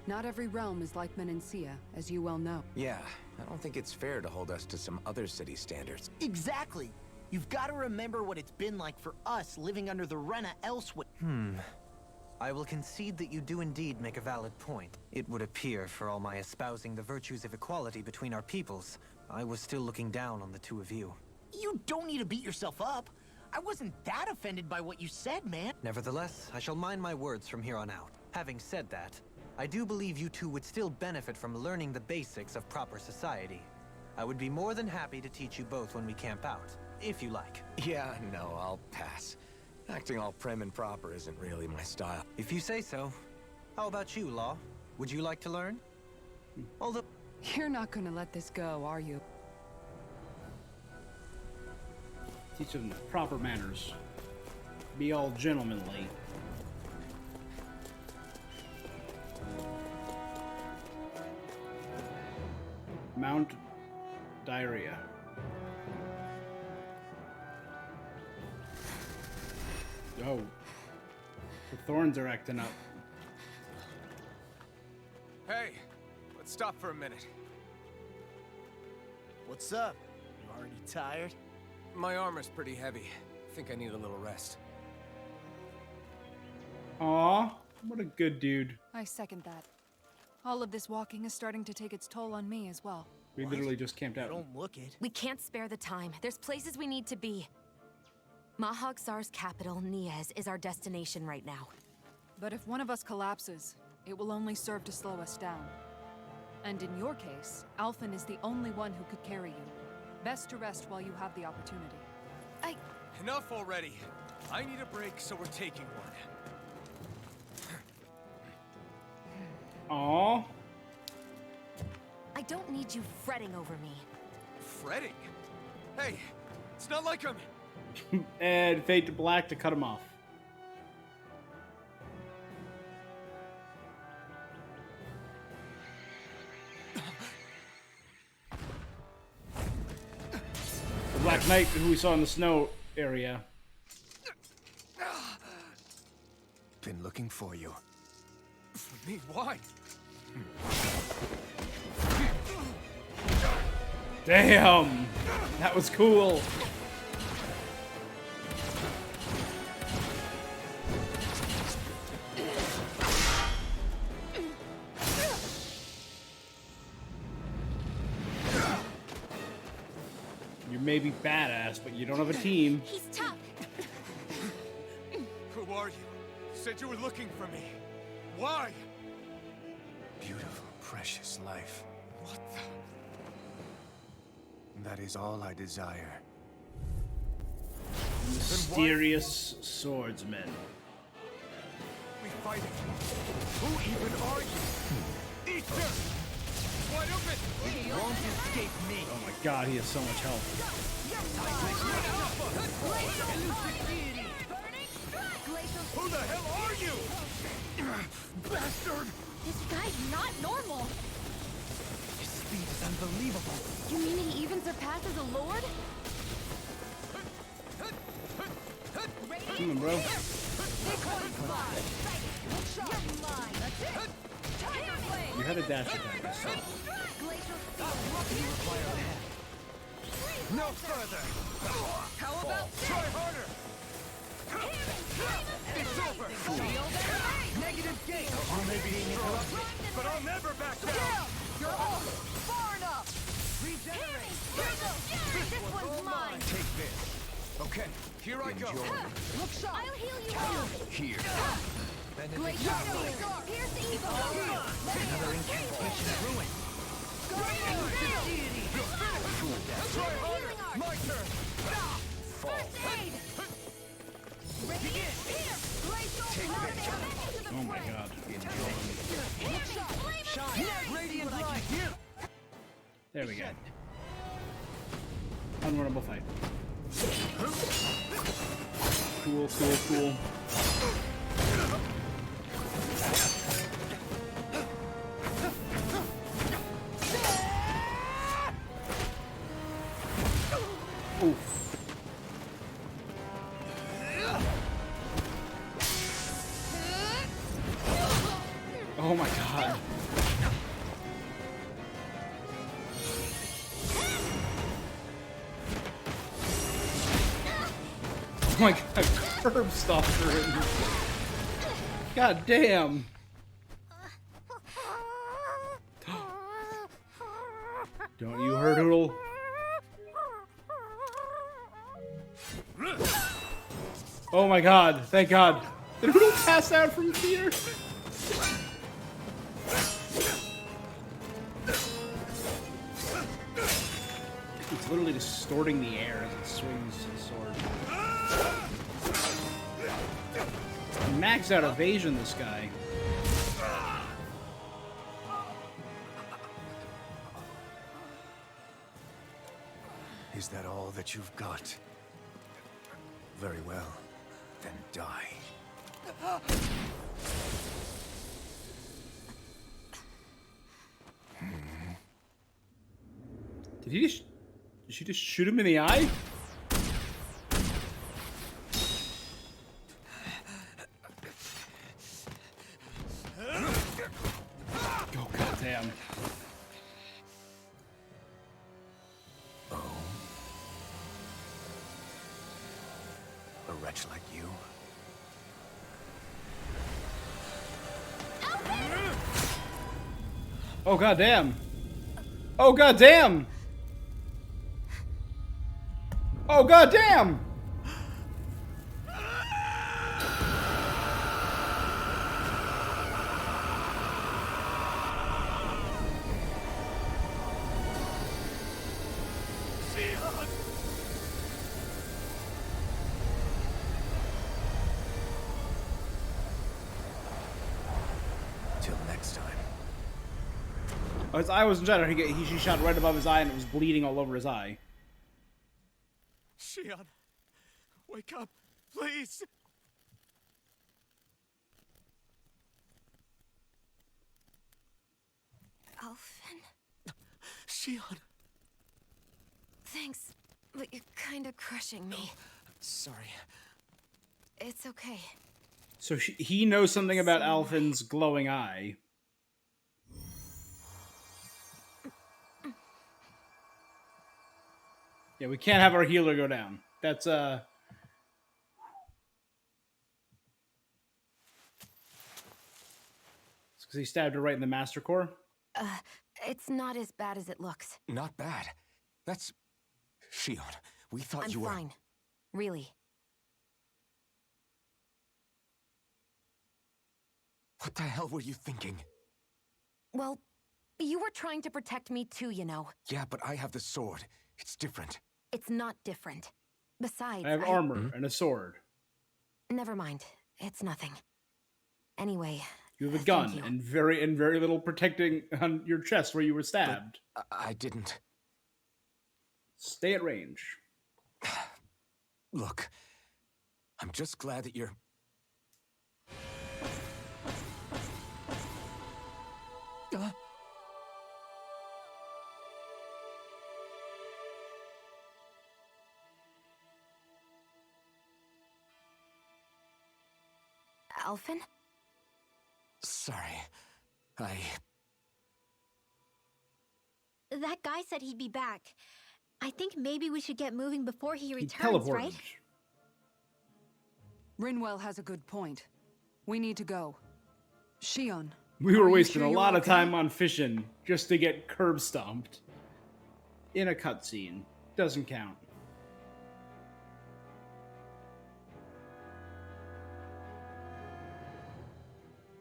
Not every realm is like Menencia, as you well know. Yeah, I don't think it's fair to hold us to some other city standards. Exactly. You've got to remember what it's been like for us living under the Rena elsewhere. I will concede that you do indeed make a valid point. It would appear, for all my espousing the virtues of equality between our peoples, I was still looking down on the two of you. You don't need to beat yourself up. I wasn't that offended by what you said, man. Nevertheless, I shall mind my words from here on out. Having said that, I do believe you two would still benefit from learning the basics of proper society. I would be more than happy to teach you both when we camp out, if you like. Yeah, no, I'll pass. Acting all prim and proper isn't really my style. If you say so. How about you, Law? Would you like to learn? Although... You're not gonna let this go, are you? Teach them proper manners. Be all gentlemanly. Mount diarrhea. Oh. The thorns are acting up. Hey, let's stop for a minute. What's up? You already tired? My armor's pretty heavy. I think I need a little rest. Aw, what a good dude. I second that. All of this walking is starting to take its toll on me as well. We literally just camped out. Don't look it. We can't spare the time. There's places we need to be. Mahag-Sar's capital, Niez, is our destination right now. But if one of us collapses, it will only serve to slow us down. And in your case, Alphen is the only one who could carry you. Best to rest while you have the opportunity. Enough already. I need a break, so we're taking one. Aw. I don't need you fretting over me. Fretting? Hey, it's not like I'm... And fade to black to cut him off. The Black Knight, who we saw in the snow area. Been looking for you. For me, why? Damn! That was cool. You may be badass, but you don't have a team. He's tough. Who are you? You said you were looking for me. Why? Beautiful, precious life. What the... That is all I desire. Mysterious swordsman. We fighting. Who even are you? Easter! Wide open! You won't escape me. Oh my god, he has so much health. Who the hell are you? Bastard! This guy's not normal. His speed is unbelievable. You mean he even surpasses a lord? Come on, bro. You had a dash attack. I saw. No further! How about try harder! It's over! Negative gate! You may be interrupted, but I'll never back down! You're all far enough! Regenerate! This one's mine! Take this. Okay, here I go. Look sharp! I'll heal you all! Here. Glacial Field! Pierce the evil! Another incantation ruined. Try harder! My turn! Oh my god. Radiant light. There we go. Unrunnable fight. Cool, cool, cool. Oof. Oh my god. Oh my god, curb stalker. God damn. Don't you hurt Hoodle. Oh my god, thank god. Did Hoodle pass out from fear? It's literally distorting the air as it swings his sword. Maxed out evasion, this guy. Is that all that you've got? Very well. Then die. Did she just shoot him in the eye? Oh, goddamn. Oh. A wretch like you? Oh, goddamn. Oh, goddamn. Oh, goddamn. Till next time. Oh, his eye wasn't shattered. She shot right above his eye and it was bleeding all over his eye. Shion, wake up, please! Alphen? Shion! Thanks, but you're kinda crushing me. Sorry. It's okay. So he knows something about Alphen's glowing eye. Yeah, we can't have our healer go down. That's, It's because he stabbed her right in the Master Core? It's not as bad as it looks. Not bad. That's... Shion, we thought I'm you were... fine. Really. What the hell were you thinking? Well, you were trying to protect me too, you know. Yeah, but I have the sword. It's different. It's not different. Besides, I have armor and a sword. Never mind. It's nothing. Anyway, You have a gun and very little protecting on your chest where you were stabbed. But I didn't... Stay at range. Look, I'm just glad that you're... Alphen? Sorry. That guy said he'd be back. I think maybe we should get moving before he He returns, teleported. right? Rinwell has a good point. We need to go. Shion. We were are you wasting sure a you're lot of okay? time on fishing just to get curb stomped. In a cutscene. Doesn't count.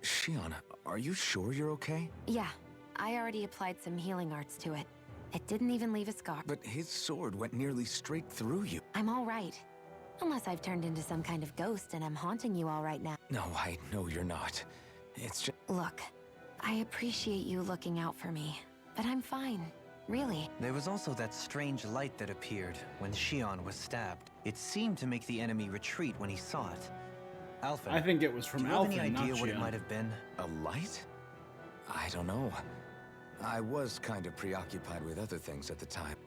Shion, are you sure you're okay? Yeah, I already applied some healing arts to it. It didn't even leave a scar. But his sword went nearly straight through you. I'm all right. Unless I've turned into some kind of ghost and I'm haunting you all right now. No, I know you're not. It's just... Look, I appreciate you looking out for me, but I'm fine. Really. There was also that strange light that appeared when Shion was stabbed. It seemed to make the enemy retreat when he saw it. Alphen, I think it was from do you have any Alphen, idea not what it Shion. might have been? A light? I don't know. I was kind of preoccupied with other things at the time.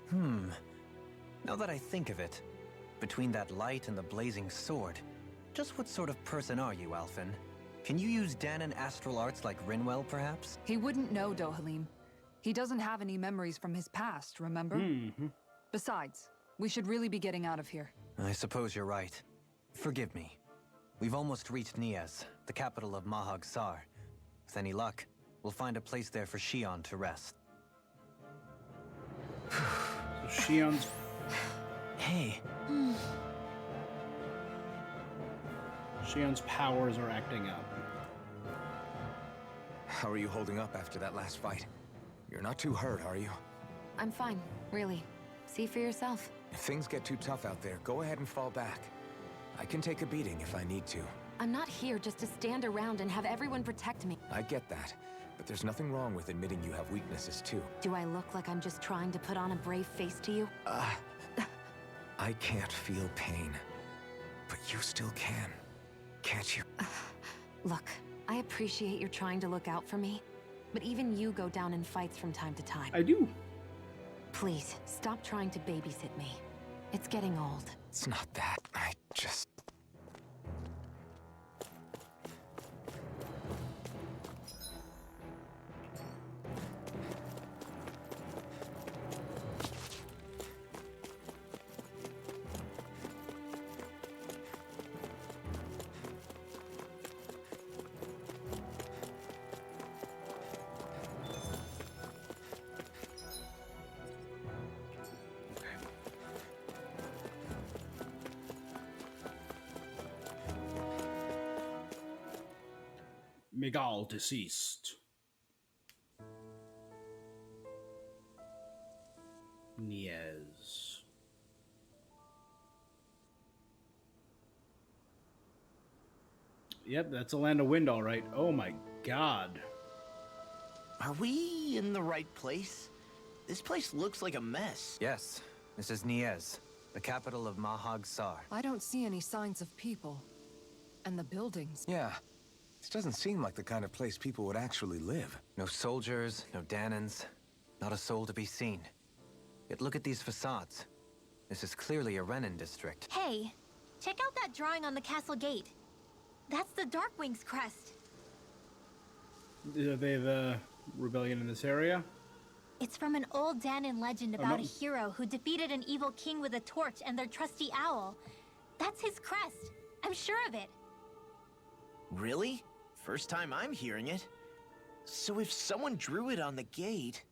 Now that I think of it, between that light and the blazing sword, just what sort of person are you, Alphen? Can you use Danon astral arts like Rinwell, perhaps? He wouldn't know, Dohalim. He doesn't have any memories from his past, remember? Besides, we should really be getting out of here. I suppose you're right. Forgive me. We've almost reached Niez, the capital of Mahag Sar. With any luck, we'll find a place there for Shion to rest. So Shion's... Hey, Shion's powers are acting up. How are you holding up after that last fight? You're not too hurt, are you? I'm fine, really. See for yourself. If things get too tough out there, go ahead and fall back. I can take a beating if I need to. I'm not here just to stand around and have everyone protect me. I get that, but there's nothing wrong with admitting you have weaknesses too. Do I look like I'm just trying to put on a brave face to you? I can't feel pain, but you still can, can't you? Look, I appreciate you're trying to look out for me, but even you go down in fights from time to time. I do. Please, stop trying to babysit me. It's getting old. It's not that. I just... Miguel deceased. Niez. Yep, that's a land of wind, all right. Oh my god. Are we in the right place? This place looks like a mess. yes, this is Niez. the capital of Mahag Sar. I don't see any signs of people. And the buildings. Yeah. This doesn't seem like the kind of place people would actually live. No soldiers, no Danans, not a soul to be seen. Yet look at these facades. This is clearly a Renin district. Hey, check out that drawing on the castle gate. That's the Darkwing's crest. Are they the rebellion in this area? It's from an old Danan legend about no. a hero who defeated an evil king with a torch and their trusty owl. That's his crest. I'm sure of it. Really? First time I'm hearing it. So if someone drew it on the gate...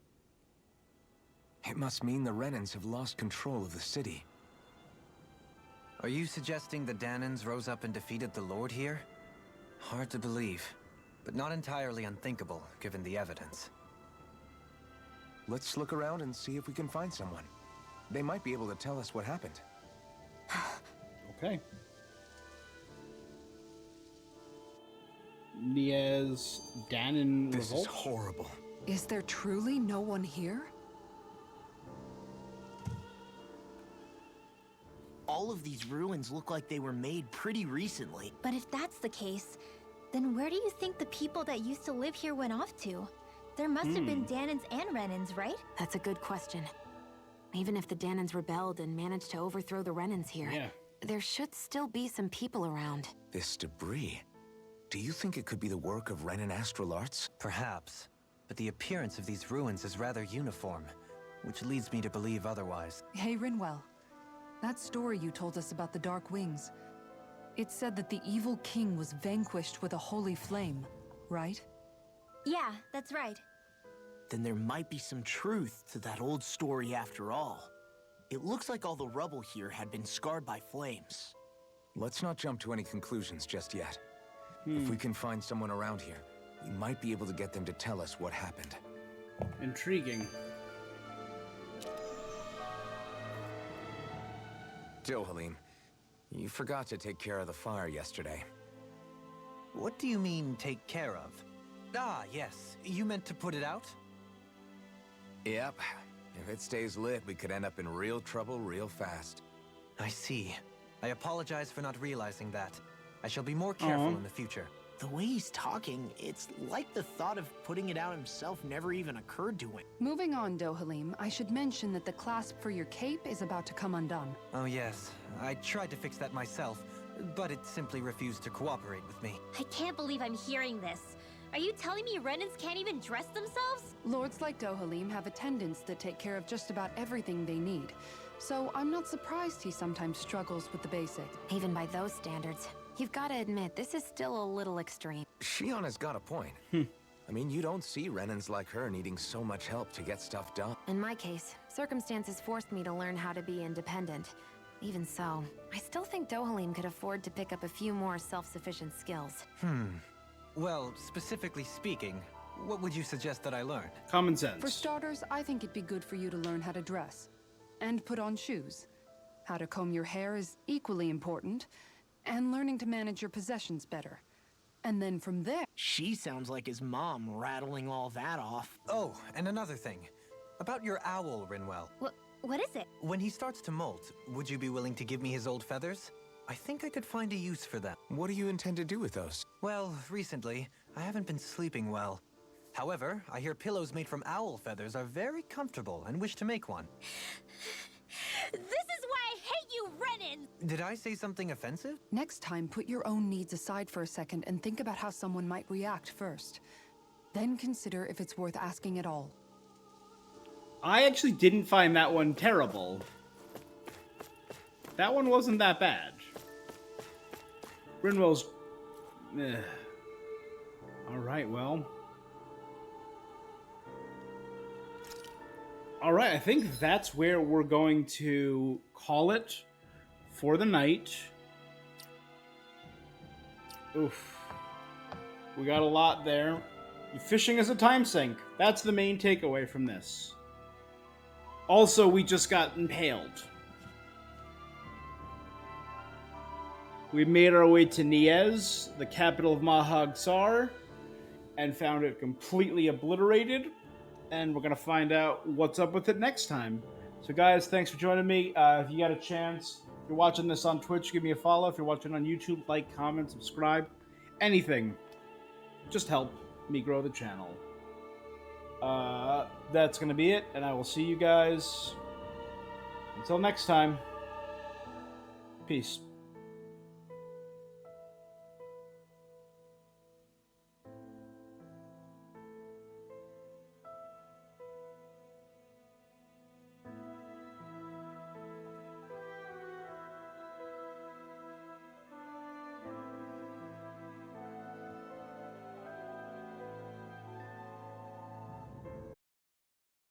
It must mean the Renans have lost control of the city. Are you suggesting the Danans rose up and defeated the Lord here? Hard to believe, but not entirely unthinkable, given the evidence. Let's look around and see if we can find someone. They might be able to tell us what happened. Okay. Niaz, Danan This revolt? is horrible. Is there truly no one here? All of these ruins look like they were made pretty recently. But if that's the case, then where do you think the people that used to live here went off to? There must have been Danans and Renans, right? That's a good question. Even if the Danans rebelled and managed to overthrow the Renans here, there should still be some people around. This debris. Do you think it could be the work of Renan astral arts? Perhaps, but the appearance of these ruins is rather uniform, which leads me to believe otherwise. Hey, Rinwell. That story you told us about the Dark Wings. It said that the evil king was vanquished with a holy flame, right? Yeah, that's right. Then there might be some truth to that old story after all. It looks like all the rubble here had been scarred by flames. Let's not jump to any conclusions just yet. If we can find someone around here, we might be able to get them to tell us what happened. Intriguing. Dohalim, you forgot to take care of the fire yesterday. What do you mean, take care of? Ah, yes. You meant to put it out? Yep. If it stays lit, we could end up in real trouble real fast. I see. I apologize for not realizing that. I shall be more careful in the future. The way he's talking, it's like the thought of putting it out himself never even occurred to him. Moving on, Dohalim, I should mention that the clasp for your cape is about to come undone. Oh yes, I tried to fix that myself, but it simply refused to cooperate with me. I can't believe I'm hearing this. Are you telling me Renans can't even dress themselves? Lords like Dohalim have attendants that take care of just about everything they need. So I'm not surprised he sometimes struggles with the basics. Even by those standards, you've got to admit, this is still a little extreme. Shionna's got a point. I mean, you don't see Renans like her needing so much help to get stuff done. In my case, circumstances forced me to learn how to be independent. Even so, I still think Dohalim could afford to pick up a few more self-sufficient skills. Well, specifically speaking, what would you suggest that I learn? Common sense. For starters, I think it'd be good for you to learn how to dress. And put on shoes. How to comb your hair is equally important. And learning to manage your possessions better. And then from there... She sounds like his mom rattling all that off. Oh, and another thing. About your owl, Rinwell. What is it? When he starts to molt, would you be willing to give me his old feathers? I think I could find a use for them. What do you intend to do with those? Well, recently, I haven't been sleeping well. However, I hear pillows made from owl feathers are very comfortable and wish to make one. This is why I hate you, Renan! Did I say something offensive? Next time, put your own needs aside for a second and think about how someone might react first. Then consider if it's worth asking at all. I actually didn't find that one terrible. That one wasn't that bad. Rinwell's... Alright, well... Alright, I think that's where we're going to call it for the night. Oof. We got a lot there. Fishing is a time sink. That's the main takeaway from this. Also, we just got impaled. We made our way to Niaz, the capital of Mahag Sar, and found it completely obliterated. And we're going to find out what's up with it next time. So, guys, thanks for joining me. If you got a chance, if you're watching this on Twitch, give me a follow. If you're watching on YouTube, like, comment, subscribe. Anything. Just help me grow the channel. That's going to be it, and I will see you guys until next time. Peace.